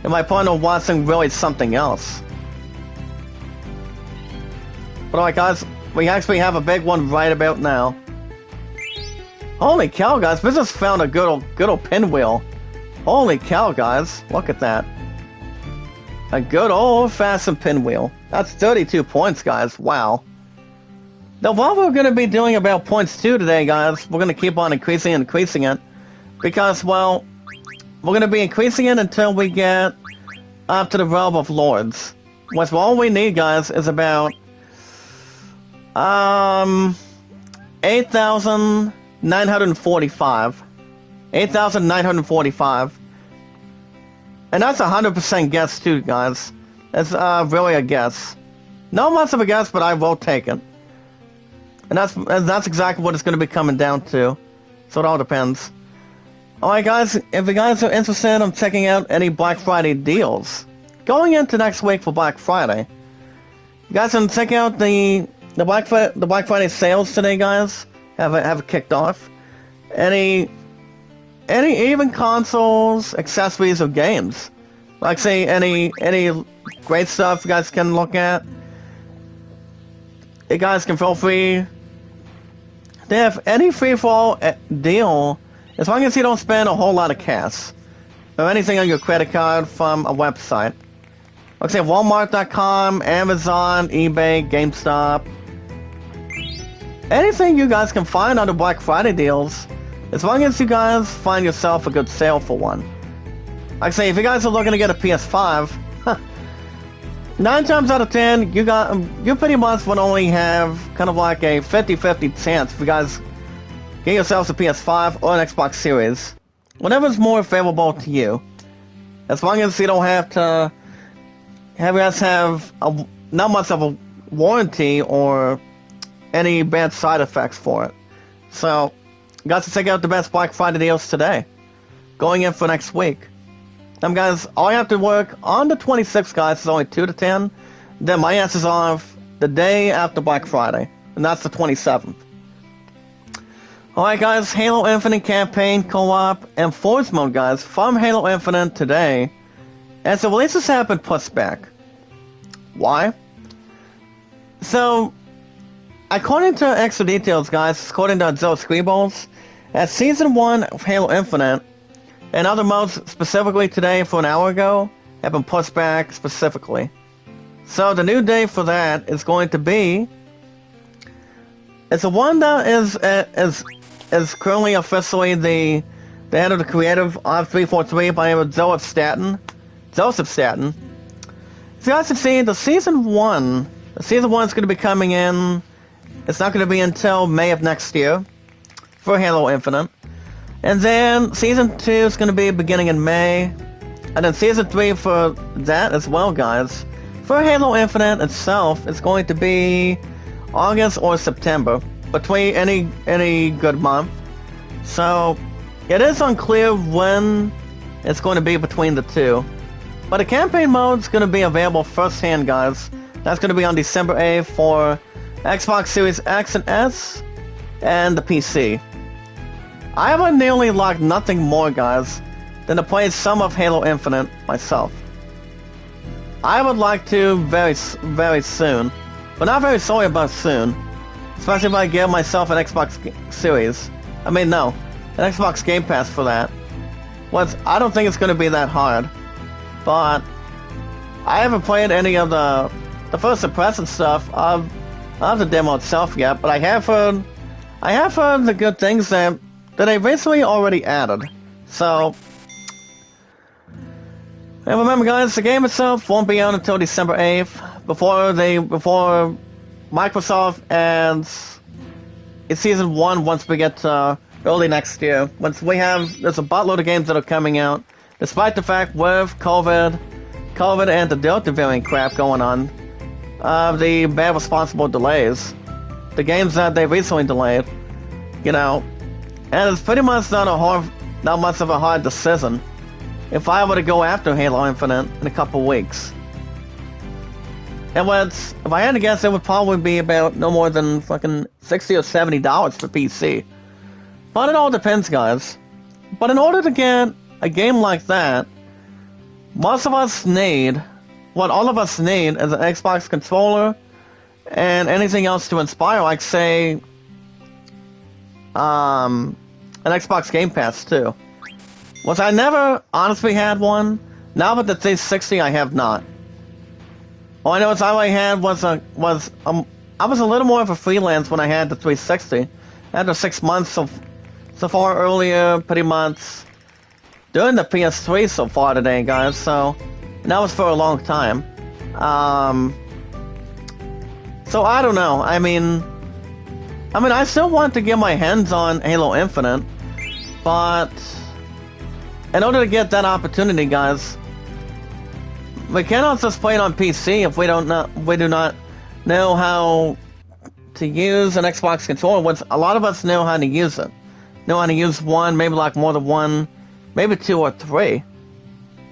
if my partner watching really something else. But alright guys, we actually have a big one right about now. Holy cow guys, we just found a good old pinwheel. Holy cow guys, look at that. A good old-fashioned pinwheel. That's 32 points guys, wow. Now what we're going to be doing about points 2 today guys, we're going to keep on increasing it. Because, well, we're going to be increasing it until we get up to the realm of lords. Which all we need guys is about 8,945. 8,945. And that's 100% guess too, guys. It's really a guess. Not much of a guess, but I will take it. And that's exactly what it's going to be coming down to. So it all depends. Alright guys, if you guys are interested in checking out any Black Friday deals, going into next week for Black Friday, you guys can check out the Black Friday sales today, guys. Have kicked off. Any even consoles, accessories, or games. Like say any great stuff you guys can look at. You guys can feel free. They have any free-for-all deal, as long as you don't spend a whole lot of cash or anything on your credit card from a website. Like say Walmart.com, Amazon, eBay, GameStop. Anything you guys can find on the Black Friday deals, as long as you guys find yourself a good sale for one. Like say, if you guys are looking to get a PS5, 9 times out of 10, you pretty much would only have kind of like a 50-50 chance if you guys get yourselves a PS5 or an Xbox Series. Whatever's more favorable to you. As long as you don't have to have not much of a warranty or any bad side effects for it. So, you guys can check out the best Black Friday deals today. Going in for next week. Guys, all you have to work on the 26th, guys, is only 2 to 10. Then my ass is off the day after Black Friday, and that's the 27th. Alright, guys, Halo Infinite campaign, co-op, and Forge mode, guys, from Halo Infinite today, as the releases have been pushed back. Why? So, according to extra details, guys, according to Joe Scribbles, at Season 1 of Halo Infinite, and other modes specifically today for an hour ago have been pushed back specifically. So the new day for that is going to be... It's the one that is currently officially the head of the creative of 343 by the name of Joseph Staten. So you guys can see the Season 1. The Season 1 is going to be coming in... It's not going to be until May of next year for Halo Infinite. And then Season 2 is going to be beginning in May. And then Season 3 for that as well, guys. For Halo Infinite itself, it's going to be August or September. Between any good month. So, it is unclear when it's going to be between the two. But the campaign mode is going to be available firsthand, guys. That's going to be on December 8th for Xbox Series X and S and the PC. I have nearly locked nothing more, guys, than to play some of Halo Infinite myself. I would like to very soon, but not very sorry but soon. Especially if I get myself an Xbox Series. I mean, no, an Xbox Game Pass for that. I don't think it's going to be that hard, but I haven't played any of the first impression stuff of the demo itself yet. But I have heard the good things that they basically already added. So, and remember, guys, the game itself won't be out until December 8th before Microsoft adds its Season 1 once we get to early next year. There's a buttload of games that are coming out, despite the fact with COVID and the Delta variant crap going on, the bad responsible delays, the games that they recently delayed, and it's pretty much not much of a hard decision if I were to go after Halo Infinite in a couple weeks. if I had to guess, it would probably be about no more than fucking $60 or $70 for PC. But it all depends, guys. But in order to get a game like that, all of us need is an Xbox controller and anything else to inspire, like say, an Xbox Game Pass too. Which I never honestly had one. Now with the 360, I have not. All I know is all I had was I was a little more of a freelance when I had the 360. After 6 months so far earlier, pretty much doing the PS3 so far today, guys. So and that was for a long time. So I don't know. I mean, I still want to get my hands on Halo Infinite, but in order to get that opportunity, guys, we cannot just play it on PC if we do not know how to use an Xbox controller. Which a lot of us know how to use it. Know how to use one, maybe like more than one, maybe 2 or 3.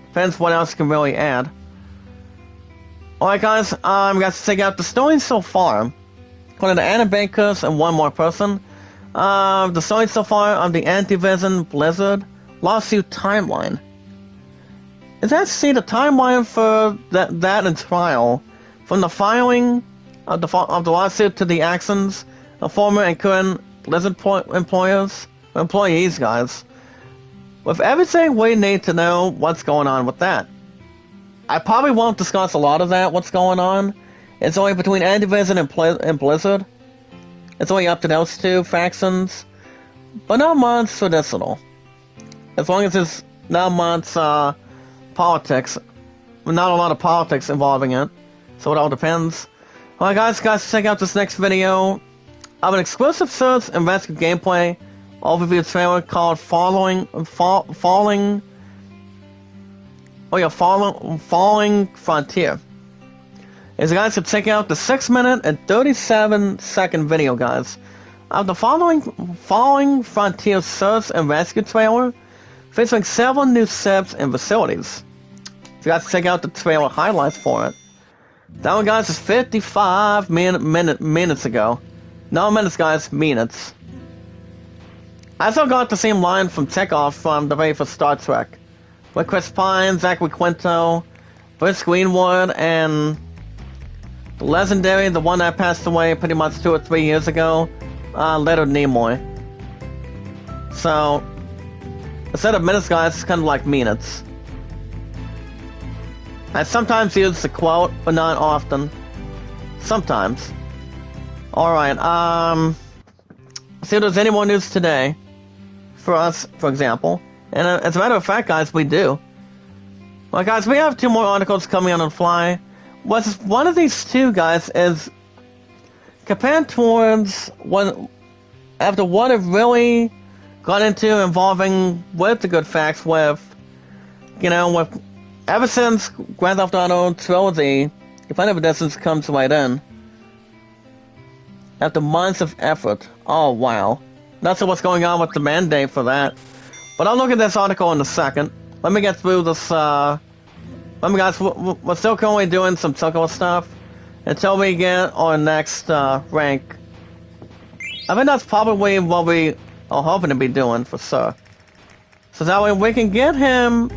Depends what else you can really add. Alright guys, I'm going to check out the story so far. According to Anna Bakers and one more person. The story so far of the Activision Blizzard lawsuit timeline. Is that the timeline for that and trial from the filing of the lawsuit to the actions of former and current Blizzard employees, guys. With everything we need to know what's going on with that. I probably won't discuss a lot of that, what's going on. It's only between Activision and Blizzard. It's only up to those two factions. But not much traditional. As long as it's not much politics. Not a lot of politics involving it. So it all depends. Alright guys, check out this next video of an exclusive search and rescue gameplay overview trailer called Falling Frontier. As you guys can check out the 6-minute and 37-second video, guys, of the Falling Frontier search and rescue trailer, featuring several new ships and facilities. You guys can check out the trailer highlights for it. That one, guys, is 55 minutes ago. No minutes, guys, minutes. I still got the same line from Chekhov from the very first Star Trek, with Chris Pine, Zachary Quinto, Bruce Greenwood, and the legendary, the one that passed away pretty much 2 or 3 years ago, Leonard Nimoy. So, instead of minutes, guys, it's kind of like minutes. I sometimes use the quote, but not often. Sometimes. Alright, see if there's any more news today. For us, for example. And as a matter of fact, guys, we do. Well, guys, we have 2 more articles coming on the fly. One of these 2, guys, is compared towards after what it really got into involving with the good facts with, ever since Grand Theft Auto Trilogy, Definitive Editions comes right in. After months of effort. Oh, wow. Not sure what's going on with the mandate for that. But I'll look at this article in a second. Let me get through this, guys, we're still currently doing some Tuckle stuff until we get our next, rank. I think that's probably what we are hoping to be doing, for sure. So that way we can get him,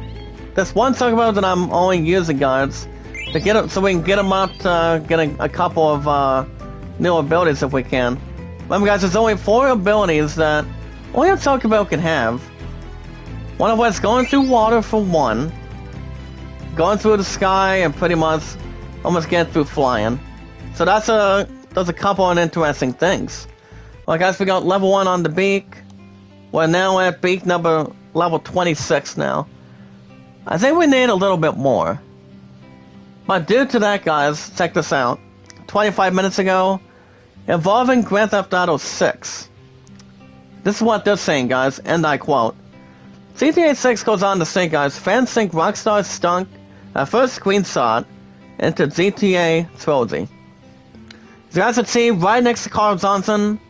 this one Tuckle that I'm only using, guys, to get him, so we can get him up to getting a couple of, new abilities if we can. Remember, guys, there's only 4 abilities that only a Tuckle can have. One of which going through water for one, going through the sky, and pretty much almost getting through flying. So that's a couple of interesting things. Well, guys, we got level 1 on the beak. We're now at beak number level 26 now. I think we need a little bit more. But due to that, guys, check this out. 25 minutes ago, involving Grand Theft Auto 6. This is what they're saying, guys, and I quote. GTA 6 goes on to say, guys, fans think Rockstar stunk a first screenshot into GTA Trilogy. As you guys can see, right next to Carl Johnson,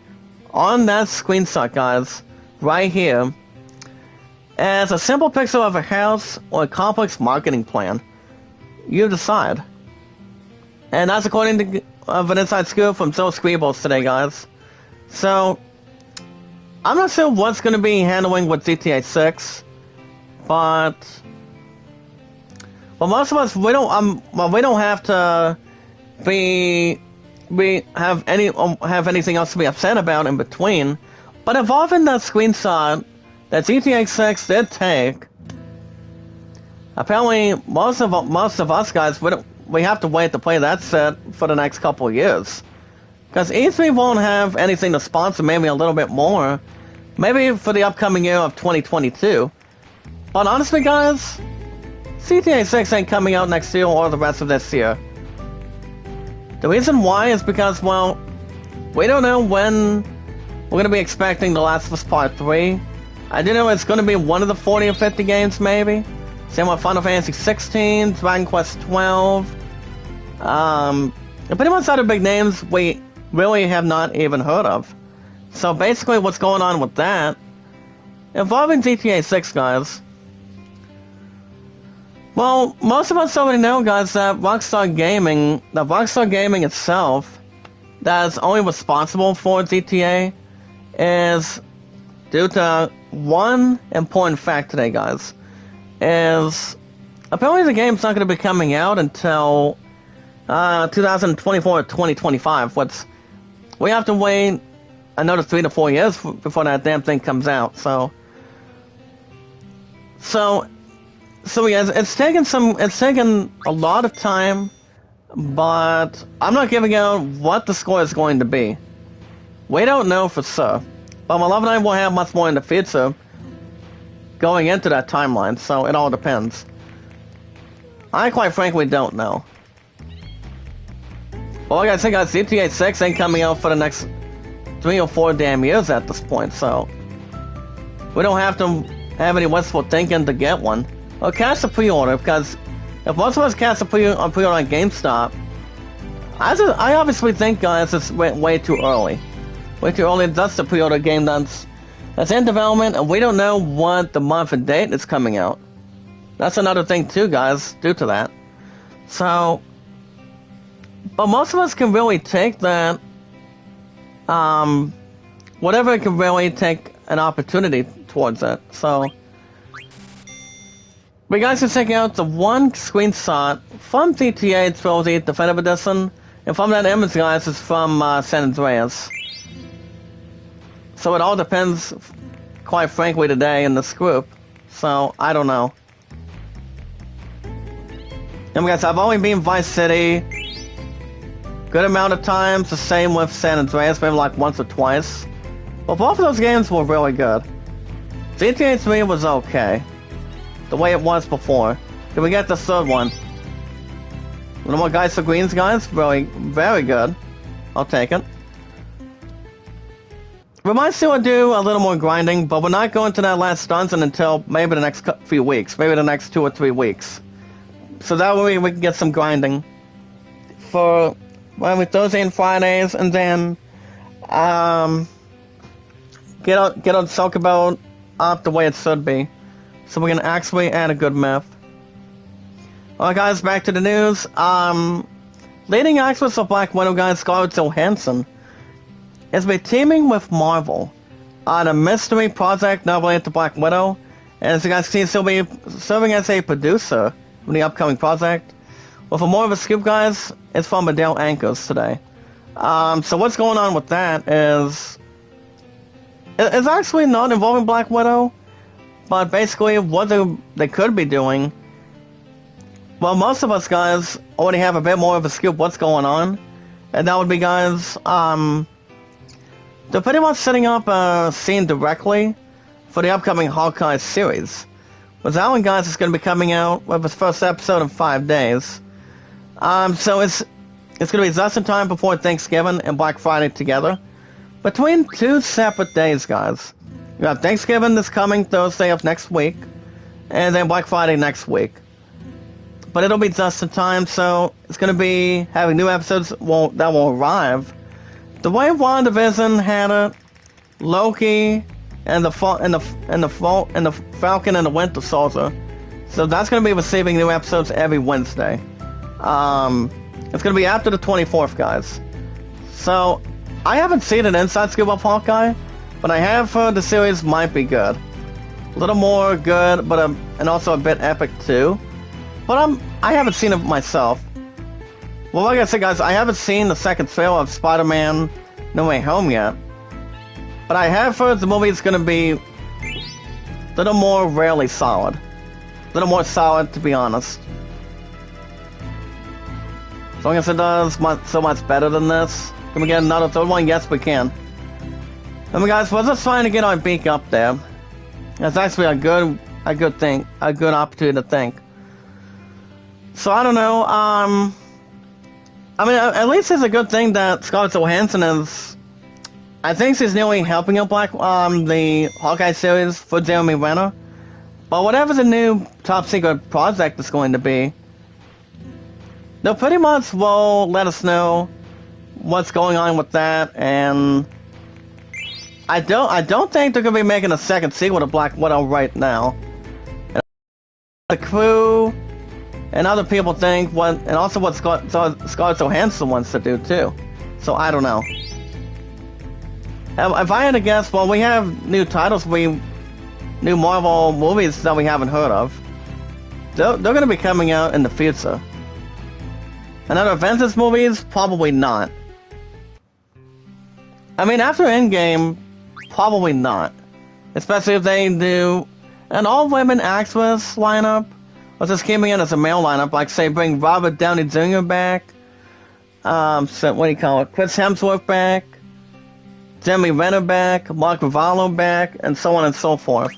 on that screenshot, guys, right here, as a simple picture of a house or a complex marketing plan. You decide. And that's according to an inside scoop from Zoe Squeebles today, guys. So, I'm not sure what's going to be handling with GTA 6, but most of us we don't have to have anything else to be upset about in between. But involving that screenshot that GTA 6 did take, apparently most of us guys we have to wait to play that set for the next couple of years. Because E3 won't have anything to sponsor, maybe a little bit more. Maybe for the upcoming year of 2022. But honestly, guys, GTA 6 ain't coming out next year or the rest of this year. The reason why is because, well, we don't know when we're going to be expecting The Last of Us Part 3. I do know it's going to be one of the 40 or 50 games, maybe. Same with Final Fantasy 16, Dragon Quest 12. Pretty much other big names we really have not even heard of. So basically what's going on with that, involving GTA 6, guys, well, most of us already know, guys, that Rockstar Gaming itself, that is only responsible for GTA, is due to one important fact today, guys, is apparently the game's not going to be coming out until 2024 or 2025, which we have to wait another 3 to 4 years before that damn thing comes out. So yeah, it's taken a lot of time, but I'm not giving out what the score is going to be. We don't know for sure, but my love and I will have much more in the future going into that timeline, so it all depends. I quite frankly don't know. Well, like I said, guys, GTA 6 ain't coming out for the next 3 or 4 damn years at this point, so we don't have to have any wistful thinking to get one. Or cast a pre-order, because if most of us cast a pre-order on GameStop, I obviously think, guys, it's way too early. Way too early just to pre-order a game that's in development, and we don't know what the month and date it's coming out. That's another thing too, guys, due to that. So, but most of us can really take that, whatever can really take an opportunity towards it. So, but guys can check out the one screenshot from GTA Trilogy Definitive Edition, and from that image, guys, is from San Andreas. So it all depends, quite frankly, today in this group. So, I don't know. And guys, I've only been Vice City good amount of times, the same with San Andreas, maybe like once or twice. But both of those games were really good. GTA 3 was okay, the way it was before. Can we get the third one? No more Guys for Greens, guys? Really, very good. I'll take it. We might still do a little more grinding, but we're not going to that last dungeon until maybe the next few weeks. Maybe the next 2 or 3 weeks. So that way we can get some grinding for maybe Thursday and Fridays, and then get our soccer boat up the way it should be, so we can actually add a good map. Alright, guys, back to the news. Leading actress of Black Widow, guys, Scarlett Johansson, has been teaming with Marvel on a mystery project not related to Black Widow, and as you guys see, she'll be serving as a producer in the upcoming project. Well, for more of a scoop, guys, it's from Adele Anchors today. So what's going on with that is, it's actually not involving Black Widow, but basically what they could be doing, well, most of us, guys, already have a bit more of a scoop what's going on, and that would be, guys, they're pretty much setting up a scene directly for the upcoming Hawkeye series. But that one, guys, is going to be coming out with its first episode in 5 days. So it's going to be just in time before Thanksgiving and Black Friday together. Between 2 separate days, guys. You have Thanksgiving this coming Thursday of next week, and then Black Friday next week. But it'll be just in time, so it's going to be having new episodes that will arrive. The way WandaVision had it, Loki, and the Falcon and the Winter Soldier. So that's going to be receiving new episodes every Wednesday. It's gonna be after the 24th, guys. So, I haven't seen an inside scoop of Hawkeye, but I have heard the series might be good. A little more good, but and also a bit epic too. But I haven't seen it myself. Well, like I said, guys, I haven't seen the second trailer of Spider-Man No Way Home yet. But I have heard the movie is going to be a little more rarely solid. A little more solid, to be honest. As long as it does so much better than this. Can we get another third one? Yes, we can. I mean, guys, we're just trying to get our beak up there. That's actually a good thing, a good opportunity to think. So I don't know. I mean, at least it's a good thing that Scarlett Johansson is. I think she's nearly helping out the Hawkeye series for Jeremy Renner. But whatever the new top secret project is going to be, they'll pretty much will let us know what's going on with that, and I don't think they're gonna be making a second sequel to Black Widow right now. And the crew and other people think and also what Scarlett Johansson wants to do too. So I don't know. If I had to guess, well, we have new titles, new Marvel movies that we haven't heard of. They're going to be coming out in the future. Another Avengers movies? Probably not. I mean, after Endgame, probably not. Especially if they do an all-women actress lineup, or just keeping it as a male lineup, like, say, bring Robert Downey Jr. back, so what do you call it, Chris Hemsworth back, Jeremy Renner back, Mark Ruffalo back, and so on and so forth.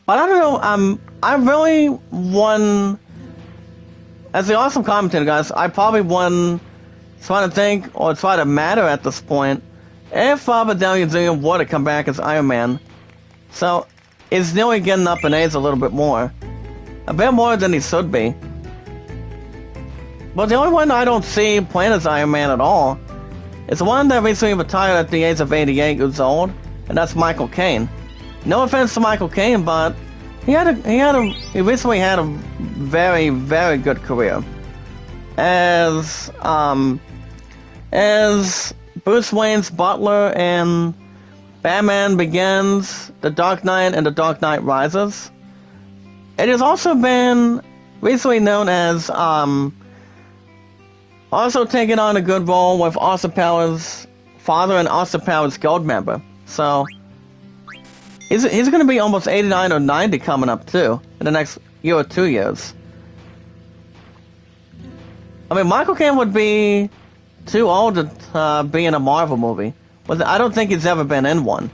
But I don't know, I really won, as the awesome commentator, guys, I probably won trying to think, or try to matter at this point, if Robert Downey Jr. were to come back as Iron Man. So, it's nearly getting up in age a little bit more. A bit more than he should be. But the only one I don't see playing as Iron Man at all is the one that recently retired at the age of 88 years old, and that's Michael Caine. No offense to Michael Caine, but he recently had a very, very good career as Bruce Wayne's butler in Batman Begins, The Dark Knight, and The Dark Knight Rises. It has also been recently known as also taking on a good role with Austin Powers' father and Austin Powers' Gold member. So he's going to be almost 89 or 90 coming up too in the next year or 2 years. I mean, Michael Caine would be too old to be in a Marvel movie. But I don't think he's ever been in one.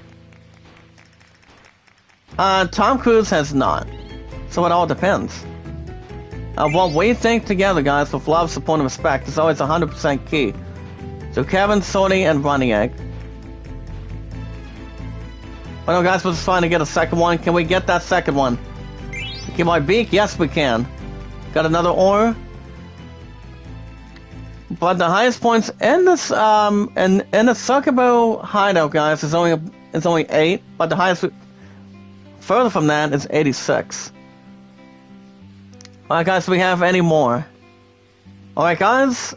Tom Cruise has not. So it all depends. What we think together, guys, with love, support, and respect is always 100% key. So Kevin, Sony, and Running Egg. Well, guys, we're just trying to get a second one. Can we get that second one? Keep my beak? Yes, we can. Got another ore. But the highest points in this in the Succubo hideout, guys, is only 8. But the highest further from that is 86. Alright, guys, do we have any more? Alright, guys,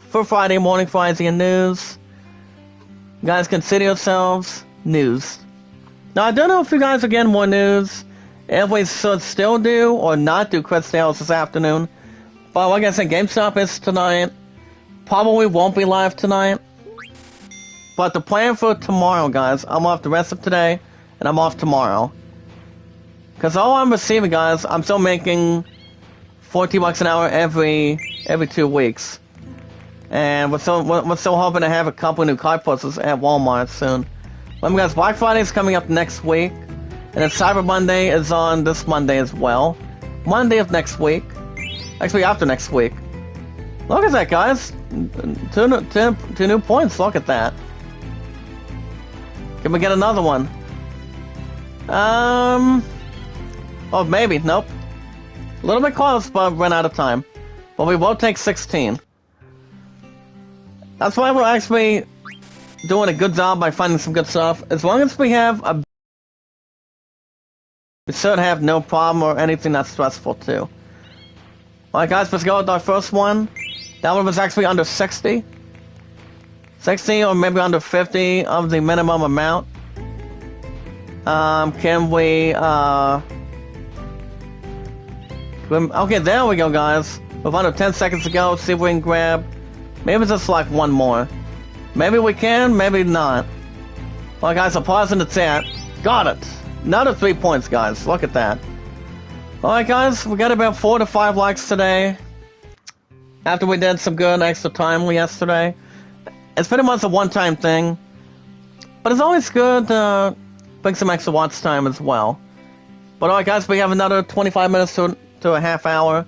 for Friday morning Friday news, guys, consider yourselves news. Now, I don't know if you guys are getting more news, if we should still do or not do Chris Tales this afternoon. But like I said, GameStop is tonight. Probably won't be live tonight. But the plan for tomorrow, guys, I'm off the rest of today, and I'm off tomorrow. Because all I'm receiving, guys, I'm still making $40 an hour every 2 weeks. And we're still hoping to have a couple new card posters at Walmart soon. Remember, guys, Black Friday is coming up next week. And then Cyber Monday is on this Monday as well. Monday of next week. Actually, after next week. Look at that, guys. Two new points. Look at that. Can we get another one? Oh, maybe. Nope. A little bit close, but run out of time. But we will take 16. That's why we're actually doing a good job by finding some good stuff. As long as we have a... we should have no problem or anything that's stressful, too. Alright, guys, let's go with our first one. That one was actually under 60. 60 or maybe under 50 of the minimum amount. Can we, okay, there we go, guys. With under 10 seconds to go, see if we can grab, maybe just like one more. Maybe we can, maybe not. Well, guys, I'll pause in the chat. Got it. Another 3 points, guys. Look at that. Alright, guys, we got about 4 to 5 likes today. After we did some good extra time yesterday. It's pretty much a one-time thing. But it's always good to bring some extra watch time as well. But alright, guys, we have another 25 minutes to a half hour.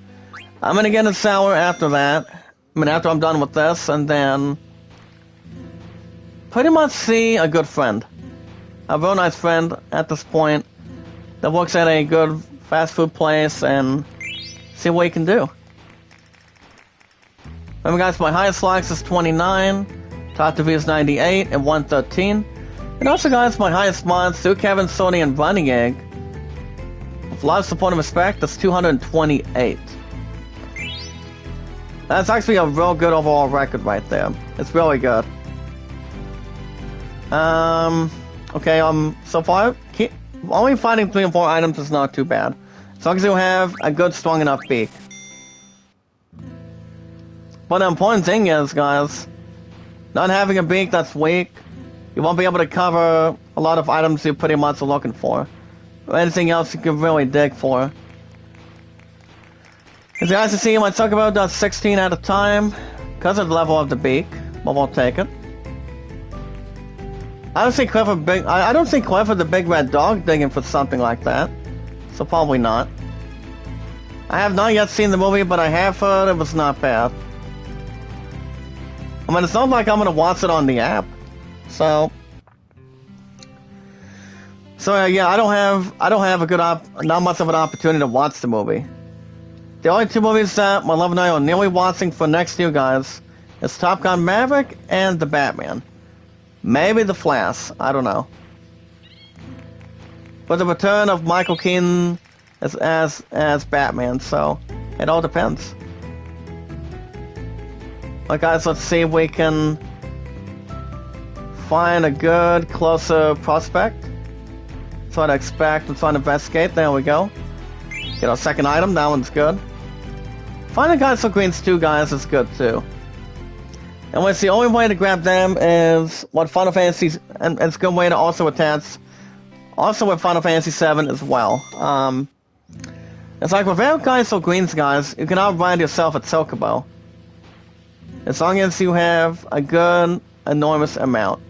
I'm gonna get a shower after that. I mean, after I'm done with this, and then pretty much see a good friend. A real nice friend at this point that works at a good fast food place and see what he can do. Remember, guys, my highest likes is 29, top to view is 98 and 113. And also, guys, my highest mods, Sue, Kevin, Sony, and Running Egg, with a lot of support and respect, that's 228. That's actually a real good overall record right there. It's really good. Okay, so far, only finding 3 and 4 items is not too bad. As long as you have a good, strong enough beak. But the important thing is, guys, not having a beak that's weak, you won't be able to cover a lot of items you pretty much are looking for. Or anything else you can really dig for. As you guys can see, my Suckerbo does 16 at a time, because of the level of the beak, but we'll take it. I don't see Clifford the Big Red Dog digging for something like that, so probably not. I have not yet seen the movie, but I have heard it was not bad. I mean, it's not like I'm gonna watch it on the app, so yeah, I don't have a good not much of an opportunity to watch the movie. The only 2 movies that my love and I are nearly watching for next year, guys, is Top Gun Maverick and The Batman. Maybe The Flash, I don't know. But the return of Michael Keaton as Batman, so it all depends. Alright, guys, let's see if we can find a good, closer prospect. That's what I expect. Let's try to investigate. There we go. Get our second item. That one's good. Finding Geisel Greens 2, guys, is good too. And what's the only way to grab them is what Final Fantasy, and it's a good way to also attach, also with Final Fantasy 7 as well. It's like without Geisel Greens, guys, you can outride yourself at Chocobo. As long as you have a good, enormous amount.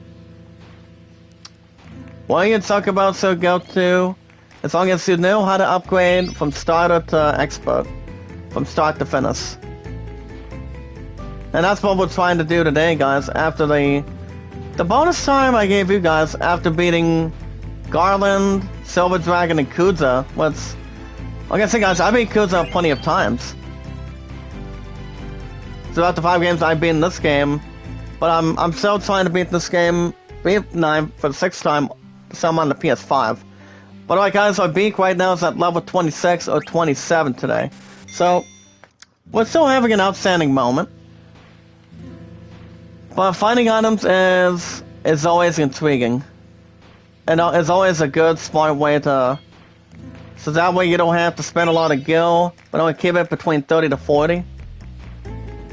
What you talk about, so go to, as long as you know how to upgrade from starter to expert, from start to finish. And that's what we're trying to do today, guys, after the bonus time I gave you guys after beating Garland, Silver Dragon, and Kudza. Like I said, guys, I beat Kudza plenty of times. Throughout the 5 games I've beaten this game, but I'm still trying to beat this game, beat 9 for the 6th time, so I'm on the PS5. But alright, guys, our beak right now is at level 26 or 27 today. So, we're still having an outstanding moment. But finding items is always intriguing. And it's always a good, smart way to... So that way you don't have to spend a lot of gil, but only keep it between 30 to 40.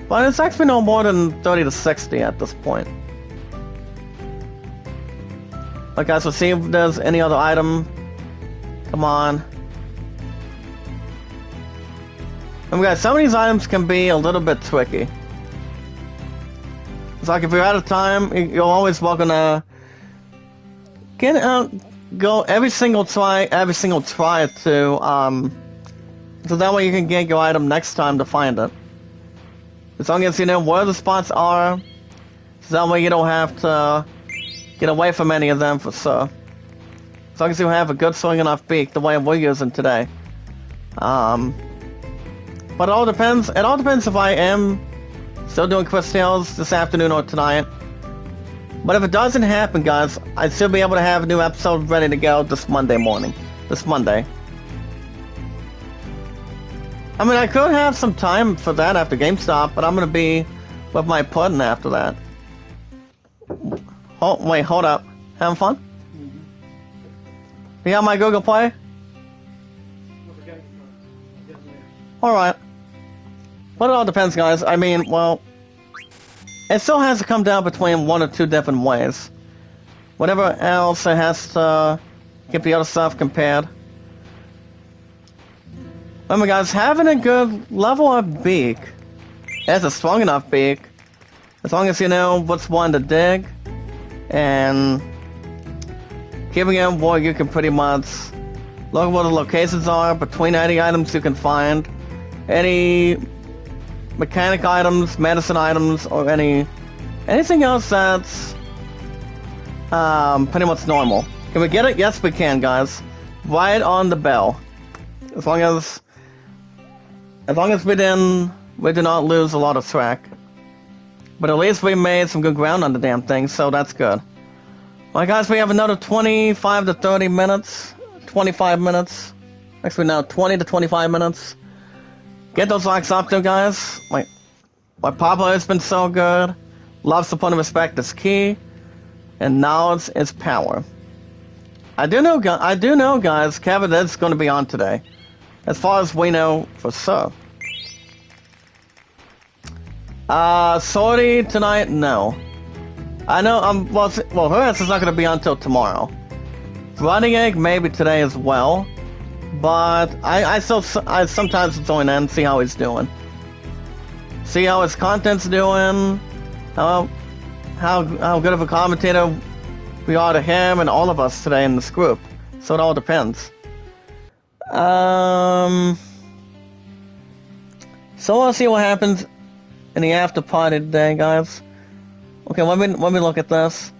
But it's actually no more than 30 to 60 at this point. Alright, guys, we'll see if there's any other item. Come on. And guys, some of these items can be a little bit tricky. It's like if you're out of time, you're always welcome to get out, go every single try to, so that way you can get your item next time to find it. As long as you know where the spots are, so that way you don't have to get away from any of them for sure. As long as you have a good swing enough beak, the way we're using today. But it all depends if I am still doing Quiz Tales this afternoon or tonight. But if it doesn't happen, guys, I'd still be able to have a new episode ready to go this Monday morning. This Monday. I mean, I could have some time for that after GameStop, but I'm gonna be with my pudding after that. Oh, wait, hold up. Having fun? Do you have my Google Play? Alright. But it all depends, guys. I mean, well, it still has to come down between one or two different ways. Whatever else it has to get the other stuff compared. Remember, guys, having a good level up beak, it's a strong enough beak, as long as you know what's one to dig, and giving it where you can pretty much look at what the locations are between any items you can find, any mechanic items, medicine items, or anything else that's pretty much normal. Can we get it? Yes, we can, guys. Right on the bell. As long as we do not lose a lot of track. But at least we made some good ground on the damn thing, so that's good. Well, guys, we have another 25 to 30 minutes. 25 minutes. Actually, now 20 to 25 minutes. Get those likes up there, guys. My Papa has been so good. Love, support, and respect is key. And knowledge is power. I do know, guys, Kevin is going to be on today. As far as we know for sure. Sorry tonight, no. I know, well, her answer's not going to be on until tomorrow. Running Egg, maybe today as well. But I sometimes join in, see how he's doing. See how his content's doing. How good of a commentator we are to him and all of us today in this group. So it all depends. So we'll see what happens in the after party today, guys. Okay, let me look at this.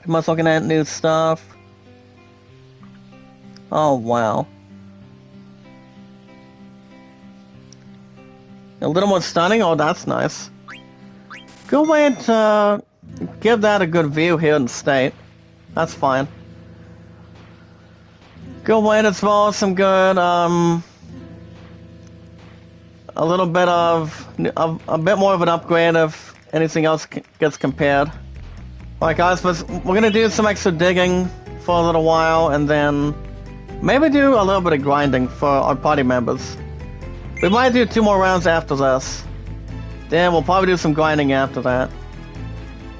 I'm just looking at new stuff. Oh wow. A little more stunning. Oh, that's nice. Good way to give that a good view here in the state. That's fine. Good way to throw some good, a little bit of, a bit more of an upgrade if anything else gets compared. Alright guys, we're gonna do some extra digging for a little while, and then maybe do a little bit of grinding for our party members. We might do 2 more rounds after this. Then we'll probably do some grinding after that.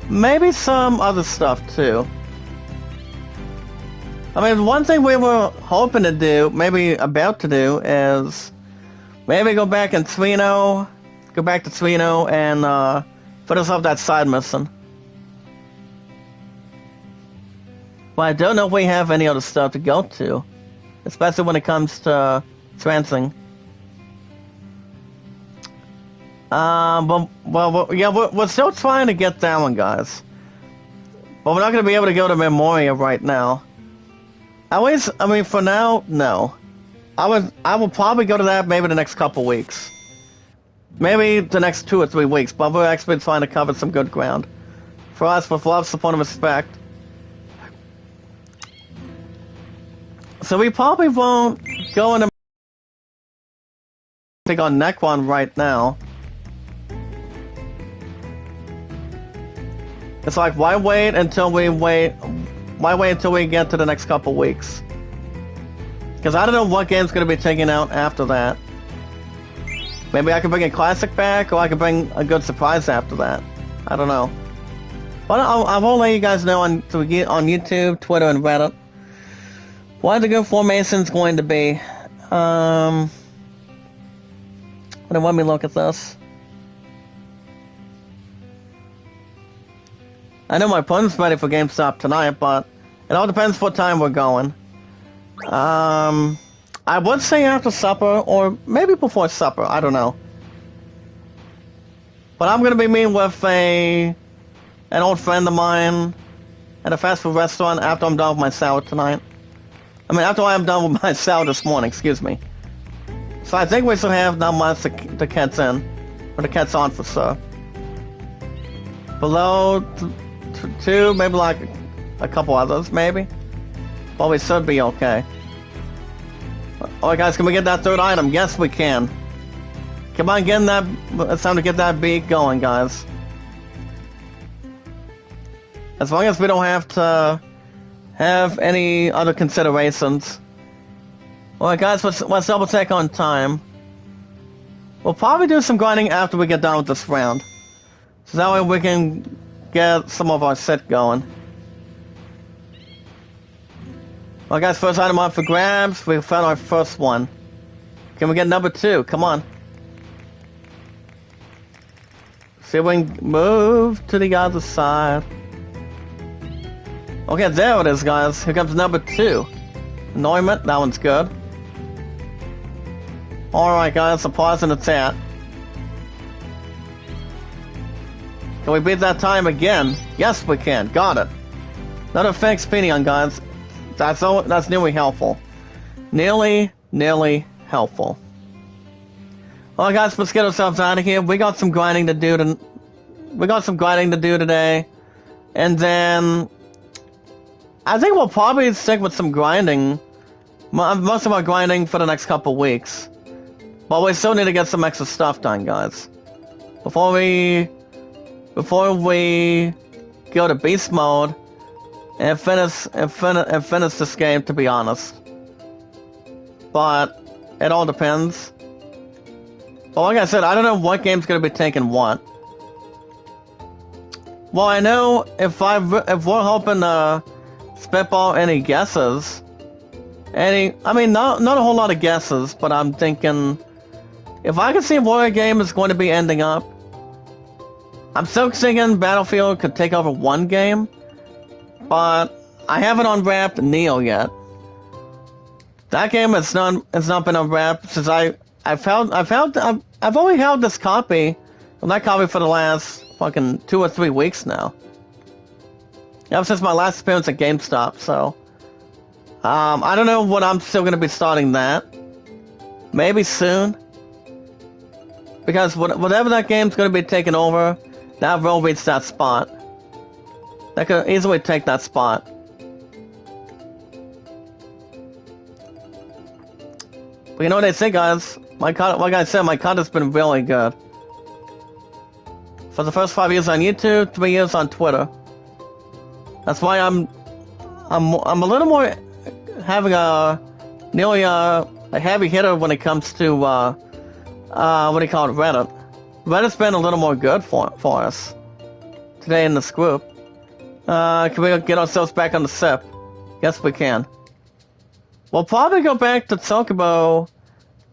Maybe some other stuff too. I mean, one thing we were hoping to do, maybe about to do, is maybe go back to Twino and finish off that side mission. But I don't know if we have any other stuff to go to, especially when it comes to trancing. But we're still trying to get that one, guys. But we're not going to be able to go to Memoria right now. At least, I mean, for now, no. I will probably go to that maybe the next couple weeks. Maybe the next 2 or 3 weeks, but we're actually trying to cover some good ground. For us, with love, support, and respect. So we probably won't go into take on Necron right now. It's like, why wait until we get to the next couple weeks? Because I don't know what game's going to be taken out after that. Maybe I can bring a classic back, or I can bring a good surprise after that. I don't know. But I will let you guys know on YouTube, Twitter, and Reddit what the good formation's going to be. Let me look at this. I know my pun's ready for GameStop tonight, but it all depends what time we're going. I would say after supper, or maybe before supper, I don't know. But I'm gonna be meeting with an old friend of mine at a fast food restaurant after I'm done with my salad tonight. I mean, after I'm done with my salad this morning, excuse me. So I think we should have not much to catch in, or to catch on for sure. Below 2, maybe like a couple others, maybe. But we should be okay. Alright guys, can we get that third item? Yes, we can. Come on, getting that. It's time to get that beat going, guys. As long as we don't have to have any other considerations. Alright guys, let's double check on time. We'll probably do some grinding after we get done with this round. So that way we can get some of our set going. Well guys, first item up for grabs. We found our first one. Can we get number 2? Come on. See if we can move to the other side. Okay, there it is, guys. Here comes number 2. Anointment, that one's good. Alright, guys, so pause and attack. Can we beat that time again? Yes, we can. Got it. Another fake Expedion, guys. That's nearly helpful. Nearly helpful. Well, guys, let's get ourselves out of here. We got some grinding to do. Today, and then I think we'll probably stick with some grinding, most of our grinding for the next couple weeks. But we still need to get some extra stuff done, guys, before we go to beast mode and finish this game. To be honest, but it all depends. But like I said, I don't know what game's gonna be taking what. Well, I know if we're hoping to spitball any guesses, not a whole lot of guesses, but I'm thinking if I can see where a game is going to be ending up, I'm still thinking Battlefield could take over one game, but I haven't unwrapped Neo yet. That game has not been unwrapped since I've only held this copy, that copy for the last fucking 2 or 3 weeks now. Ever since my last appearance at GameStop, so I don't know what I'm still gonna be starting that. Maybe soon. Because whatever that game's gonna be taking over, that will reach that spot. That could easily take that spot. But you know what they say, guys? Like I said, my content's been really good. For the first 5 years on YouTube, 3 years on Twitter. That's why I'm a little more having nearly a heavy hitter when it comes to what do you call it, Reddit. Reddit's been a little more good for us today in this group. Can we get ourselves back on the SIP? Yes, we can. We'll probably go back to Chocobo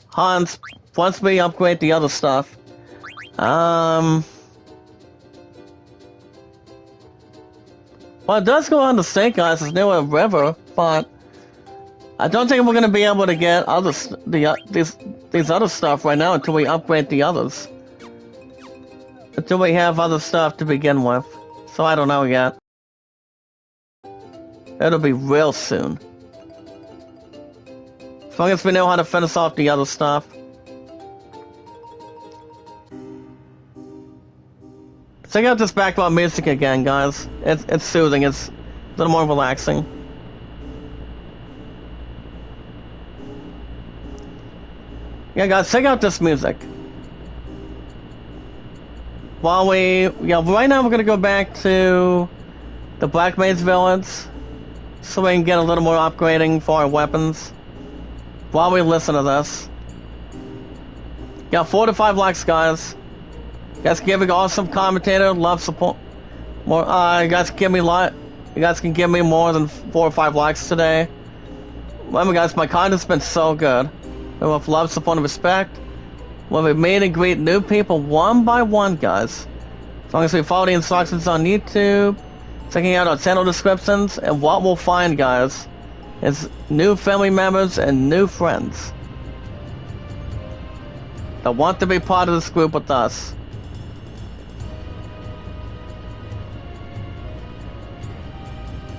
hunts once we upgrade the other stuff. Well, it does go on the state, guys. It's near a river, but I don't think we're gonna be able to get these other stuff right now until we upgrade the others. Until we have other stuff to begin with. So I don't know yet. It'll be real soon. As long as we know how to finish off the other stuff. Check out this background music again, guys. It's soothing. It's a little more relaxing. Yeah, guys, check out this music. Right now we're gonna go back to the Black Maze Village, so we can get a little more upgrading for our weapons. While we listen to this. Got 4 to 5 likes, guys. You guys can give me awesome commentator, love support. More, you guys can give me more than 4 or 5 likes today. Remember, guys, my content's been so good. And with love, support, and respect, when we meet and greet new people one by one, guys. As long as we follow the instructions on YouTube, checking out our channel descriptions, and what we'll find, guys, is new family members and new friends that want to be part of this group with us.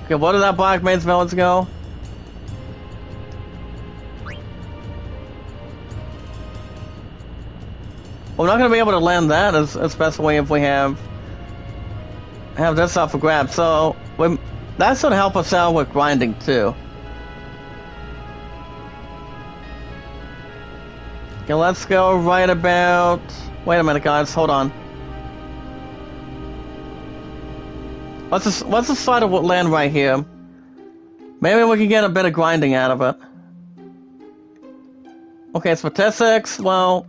Okay, where did that Black Maze Village go? We're not going to be able to land that, especially if we have this up for grabs. So that should help us out with grinding too. Okay, let's go right about... Wait a minute, guys. Hold on. What's the side of land right here? Maybe we can get a bit of grinding out of it. Okay, it's for T6. Well,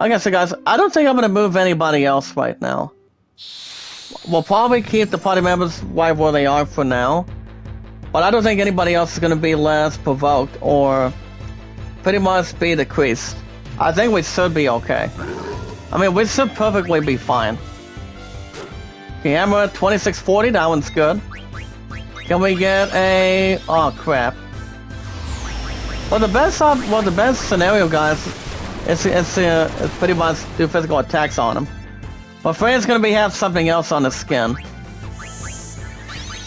like I said, guys, I don't think I'm going to move anybody else right now. We'll probably keep the party members right where they are for now. But I don't think anybody else is going to be less provoked or pretty much be decreased. I think we should be okay. I mean, we should perfectly be fine. Okay, Hammer 2640, that one's good. Can we get a... Oh, crap. Well, the best scenario, guys, is pretty much do physical attacks on him. But Freya's gonna have something else on his skin.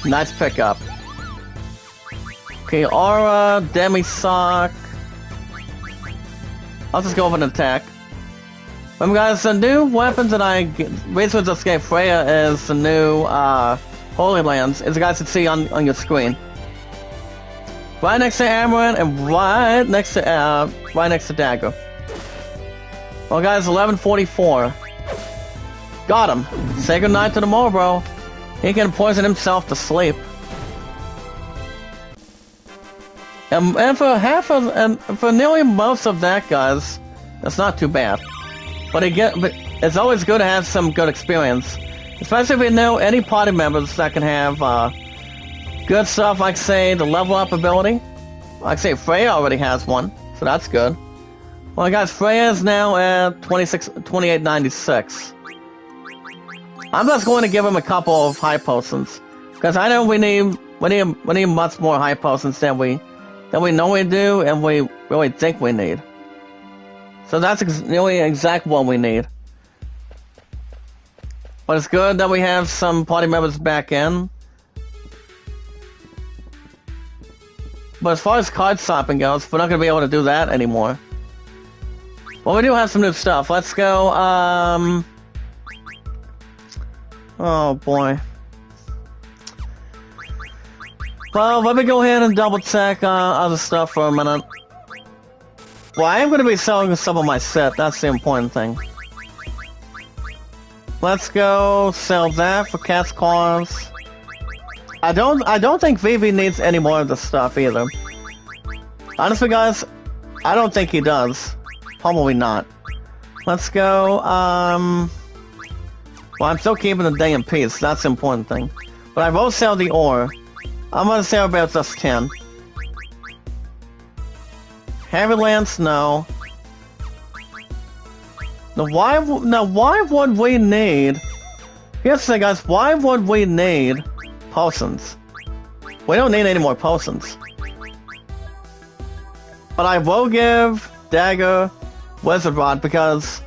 Nice pickup. Okay, Aura, Demi-Sock. I'll just go with an attack. Remember, guys, the new weapons that I recently just gave Freya is the new Holy Lands, as you guys can see on your screen. Right next to Amaranth and right next to Dagger. Well, guys, 1144. Got him. Say goodnight to the mole, bro. He can poison himself to sleep. And for nearly most of that, guys, that's not too bad. But it's always good to have some good experience, especially if you know any party members that can have good stuff, like say the level up ability. Like say Freya already has one, so that's good. Well, guys, Freya is now at 2896. I'm just going to give him a couple of high potions, because I know we need much more high potions than we normally do, and we really think we need. So that's nearly exactly what we need. But it's good that we have some party members back in. But as far as card swapping goes, we're not going to be able to do that anymore. Well, we do have some new stuff. Let's go, oh boy. Well, let me go ahead and double check other stuff for a minute. Well, I am going to be selling some of my set. That's the important thing. Let's go sell that for Cat's Claws. I don't think Vivi needs any more of this stuff either. Honestly, guys, I don't think he does. Probably not. Let's go. Well, I'm still keeping the day in peace. That's the important thing. But I will sell the ore. I'm gonna sell about just 10. Heavy Lance, no. Now why would we need... Here's the thing, guys. Why would we need potions? We don't need any more potions. But I will give Dagger Wizard Rod, because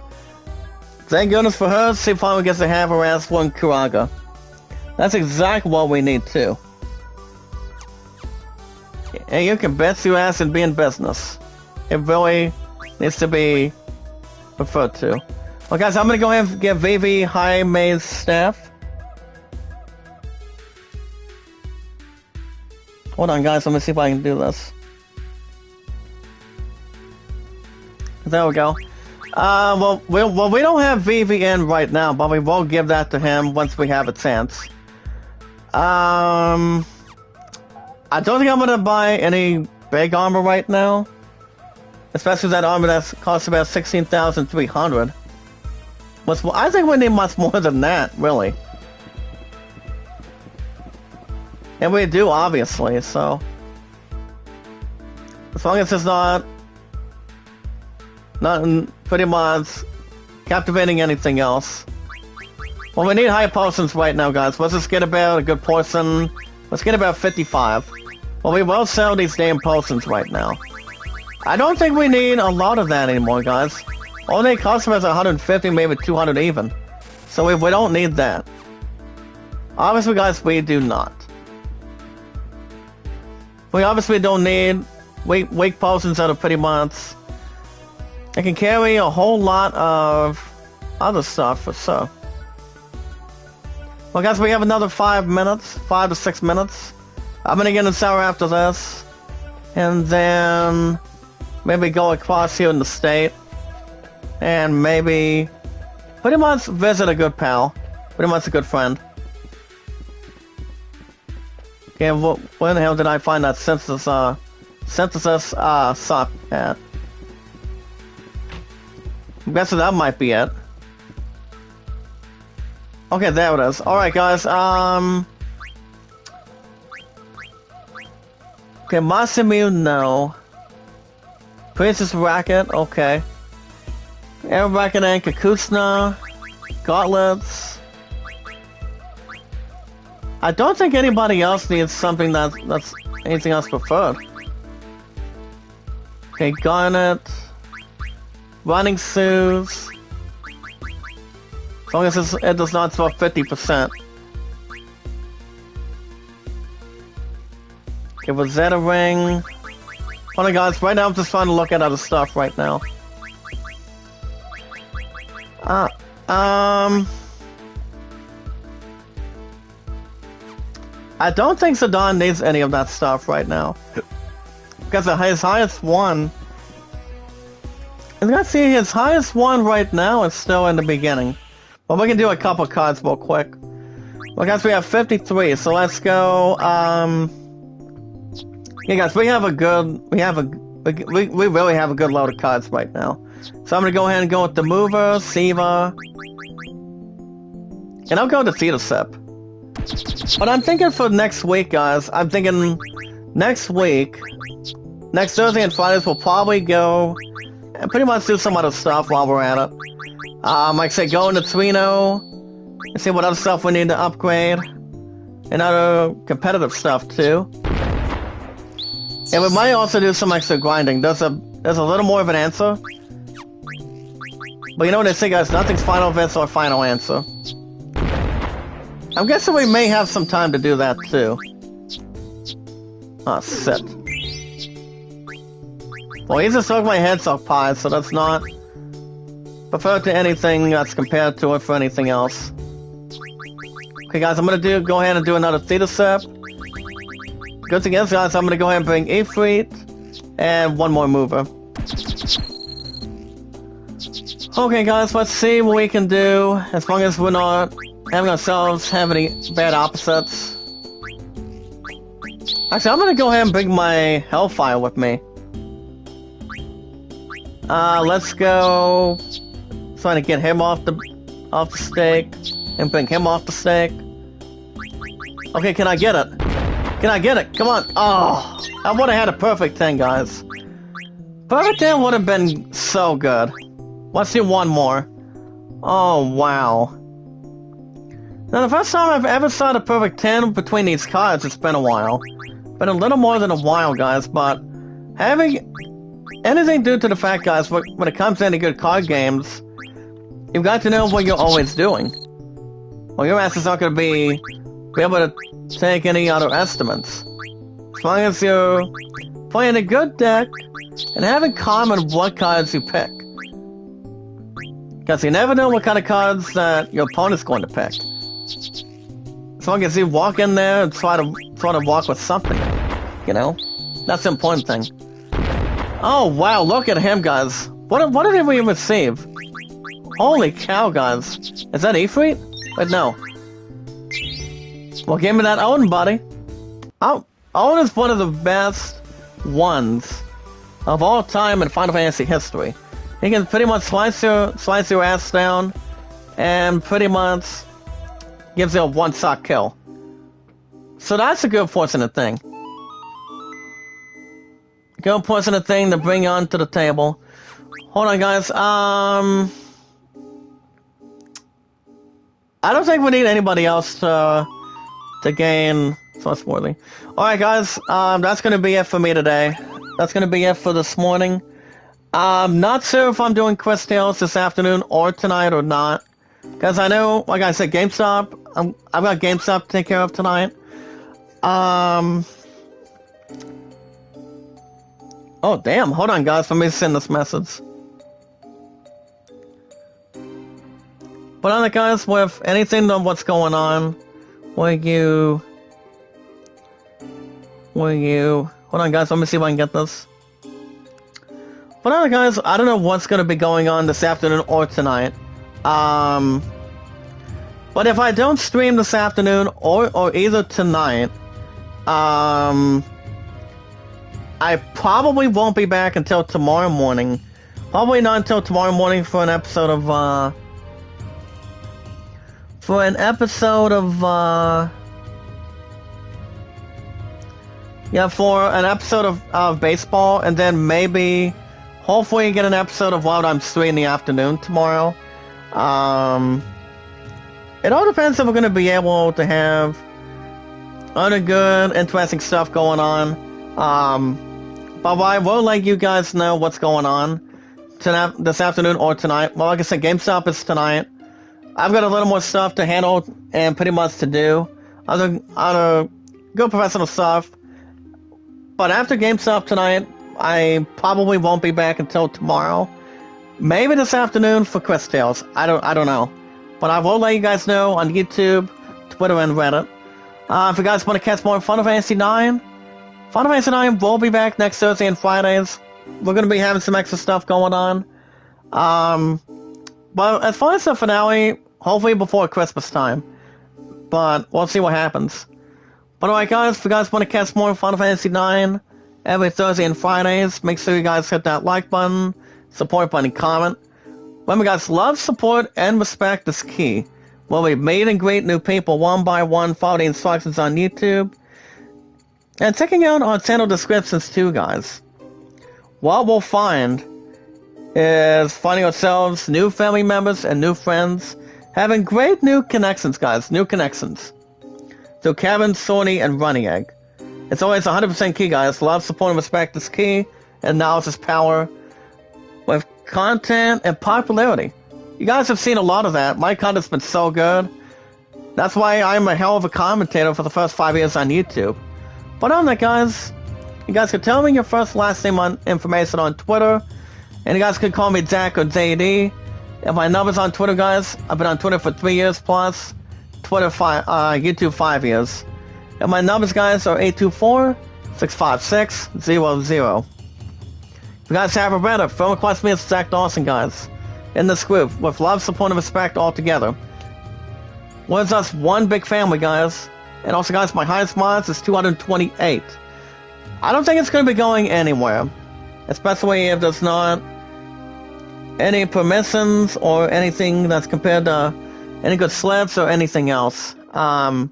thank goodness for her, she finally gets to have her ass one Kuraga. That's exactly what we need too. And you can bet your ass and be in business. It really needs to be referred to. Well, guys, I'm gonna go ahead and get Vivi High Maze Staff. Hold on, guys. Let me see if I can do this. There we go. Well, we don't have Vivi in right now, but we will give that to him once we have a chance. I don't think I'm gonna buy any big armor right now, especially that armor that costs about 16,300. I think we need much more than that, really. And we do, obviously. So as long as it's not pretty much captivating anything else. Well, we need high potions right now, guys. Let's just get about a good portion. Let's get about 55. Well, we will sell these damn potions right now. I don't think we need a lot of that anymore, guys. All they cost us 150, maybe 200 even. So we don't need that. Obviously, guys, we do not. We obviously don't need weak potions that are pretty much... It can carry a whole lot of other stuff for sure. Well, guys, we have another 5 minutes, 5 to 6 minutes. I'm gonna get in the shower after this, and then maybe go across here in the state, and maybe pretty much visit a good pal, pretty much a good friend. Okay, where the hell did I find that synthesis sock at? I'm guessing that might be it. Okay, there it is. Alright, guys, okay, Masamune, no. Princess Racket, okay. Air Racket and Kakusna. Gauntlets. I don't think anybody else needs something that's anything else preferred. Okay, Garnet. Running shoes. As long as it does not swap 50%. Okay, Rosetta Ring. Hold on, guys. Right now, I'm just trying to look at other stuff right now. I don't think Zidane needs any of that stuff right now. Because his highest one... Let's see, his highest one right now is still in the beginning. But we can do a couple cards real quick. Well, guys, we have 53, so let's go, yeah, guys, we really have a good load of cards right now. So I'm gonna go ahead and go with the Mover, Siva, and I'll go with the Theta Sip. But I'm thinking for next week, guys, I'm thinking next week, next Thursday and Fridays, we'll probably go and pretty much do some other stuff while we're at it. Like I say, go into Twino and see what other stuff we need to upgrade, and other competitive stuff too. And we might also do some extra grinding. There's a little more of an answer. But you know what they say, guys? Nothing's final events or final answer. I'm guessing we may have some time to do that too. Oh, shit. Well, he just took my heads off pie, so that's not preferred to anything that's compared to it for anything else. Okay, guys, I'm gonna go ahead and do another Theta Sip. Good thing is, guys, I'm gonna go ahead and bring Ifrit and one more mover. Okay, guys, let's see what we can do as long as we're not having ourselves have any bad opposites. Actually, I'm gonna go ahead and bring my Hellfire with me. Let's go. Trying to get him off the stake and bring him off the stake. Okay, can I get it? Can I get it? Come on. Oh, I would have had a perfect 10, guys. Perfect 10 would have been so good. Let's do one more. Oh, wow. Now, the first time I've ever saw the perfect 10 between these cards, it's been a while. Been a little more than a while, guys, but having anything due to the fact, guys, when it comes to any good card games, you've got to know what you're always doing. Well, your ass is not going to be able to take any other estimates. As long as you're playing a good deck and having common what cards you pick. Because you never know what kind of cards that your opponent's going to pick. As long as you walk in there and try to walk with something, you know? That's the important thing. Oh, wow, look at him, guys. What did we receive? Holy cow, guys. Is that Ifrit? Wait, no. Well, give me that Odin, buddy. Oh, Odin is one of the best ones of all time in Final Fantasy history. He can pretty much slice your ass down and pretty much gives you a one-shot kill. So that's a good fortunate thing. Good fortunate thing to bring onto the table. Hold on, guys. I don't think we need anybody else to gain trustworthy. Alright, guys. That's going to be it for me today. That's going to be it for this morning. I'm not sure if I'm doing Quest Tales this afternoon or tonight or not. Because I know, like I said, GameStop. I've got GameStop to take care of tonight. Oh, damn. Hold on, guys. Let me send this message. But on it, guys, with anything on what's going on, will you... Hold on, guys. Let me see if I can get this. But other guys, I don't know what's going to be going on this afternoon or tonight. But if I don't stream this afternoon or either tonight, I probably won't be back until tomorrow morning. Probably not until tomorrow morning for an episode of of baseball, and then maybe, hopefully, get an episode of Wild Arms 3 in the afternoon tomorrow. It all depends if we're going to be able to have other good, interesting stuff going on. But I will let you guys know what's going on this afternoon or tonight. Well, like I said, GameStop is tonight. I've got a little more stuff to handle and pretty much to do. Other good professional stuff. But after GameStop tonight, I probably won't be back until tomorrow. Maybe this afternoon for Quest Tales. I don't know. But I will let you guys know on YouTube, Twitter, and Reddit. If you guys want to catch more Final Fantasy IX, Final Fantasy IX will be back next Thursday and Fridays. We're going to be having some extra stuff going on. But as far as the finale, hopefully before Christmas time. But we'll see what happens. But alright guys, if you guys want to catch more Final Fantasy IX every Thursday and Fridays, make sure you guys hit that like button, support button, comment. Remember guys, love, support, and respect is key. Well, we meet and greet new people one by one, follow the instructions on YouTube. And checking out our channel descriptions too, guys. What we'll find is finding ourselves new family members and new friends, having great new connections, guys, new connections. So Kevin, Sony, and Running Egg. It's always 100% key, guys. Love, support, and respect is key, and knowledge is power. With content and popularity. You guys have seen a lot of that. My content's been so good. That's why I'm a hell of a commentator for the first 5 years on YouTube. But on that, guys, you guys can tell me your first last name information on Twitter. And you guys can call me Jack or JD. And my number's on Twitter, guys. I've been on Twitter for 3 years plus. YouTube 5 years. And my numbers, guys, are 824-656-00. If you guys have a Reddit, film request me as Jack Dawson, guys. In this group, with love, support, and respect all together. Well, it's us one big family, guys. And also, guys, my highest mods is 228. I don't think it's going to be going anywhere. Especially if there's not any permissions or anything that's compared to any good slips or anything else. But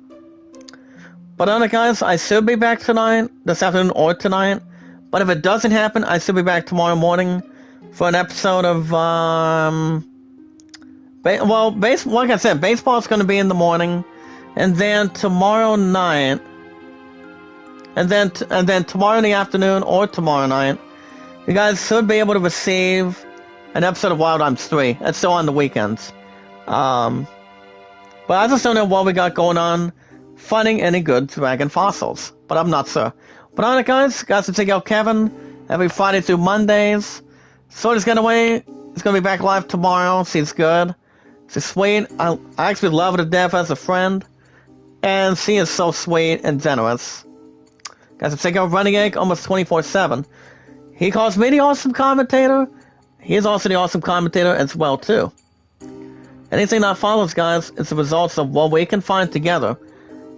other guys, I should be back tonight, this afternoon or tonight. But if it doesn't happen, I should be back tomorrow morning for an episode of, like I said, baseball's going to be in the morning. And then tomorrow night, and then tomorrow in the afternoon or tomorrow night, you guys should be able to receive an episode of Wild Arms 3. It's still on the weekends. But I just don't know what we got going on finding any good dragon fossils. But I'm not sure. But alright guys can check out Kevin every Friday through Mondays. Sword Getaway is going to be back live tomorrow. She's good. She's sweet. I actually love her to death as a friend. And she is so sweet and generous. Guys, check out Running Egg almost 24/7. He calls me the awesome commentator. He is also the awesome commentator as well, too. Anything that follows, guys, is the results of what we can find together.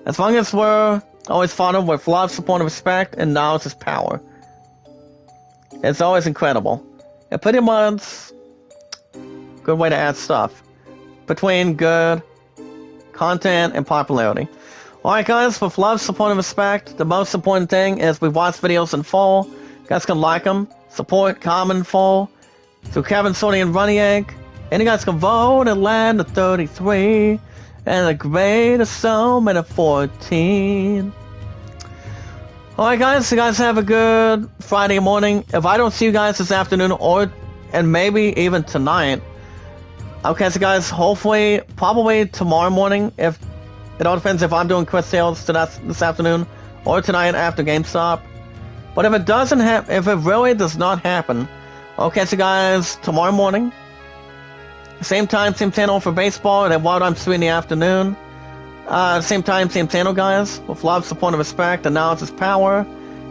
As long as we're always followed with love, support, and respect, and knowledge is power. It's always incredible. And pretty much good way to add stuff between good content and popularity. Alright guys, with love, support, and respect, the most important thing is we watch videos in full. You guys can like them, support, comment in full. Through Kevin, Sony, and Runny Egg. And you guys can vote and land a 33. And a grade of some and a 14. Alright guys, you guys have a good Friday morning. If I don't see you guys this afternoon and maybe even tonight, I'll catch you guys hopefully, probably tomorrow morning. If it all depends if I'm doing Quest Sales this afternoon or tonight after GameStop. But if it doesn't happen, if it really does not happen, I'll catch you guys tomorrow morning. Same time, same channel for baseball at Wild Arms 3 in the afternoon. Same time, same channel, guys. With love, support, and respect, and knowledge is power.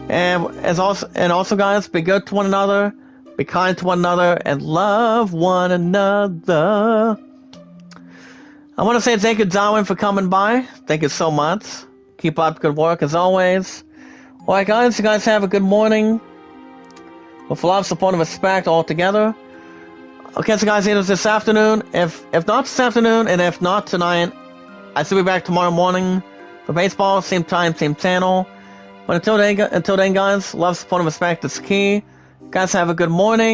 And also, guys, be good to one another. Be be kind to one another, and love one another. I want to say thank you, Darwin, for coming by. Thank you so much. Keep up good work as always. Alright guys, you guys have a good morning. With love, support, and respect all together. I'll catch you guys either this afternoon. If not this afternoon, and if not tonight, I should be back tomorrow morning for baseball, same time, same channel. But until then guys, love, support, and respect is key. Guys have a good morning.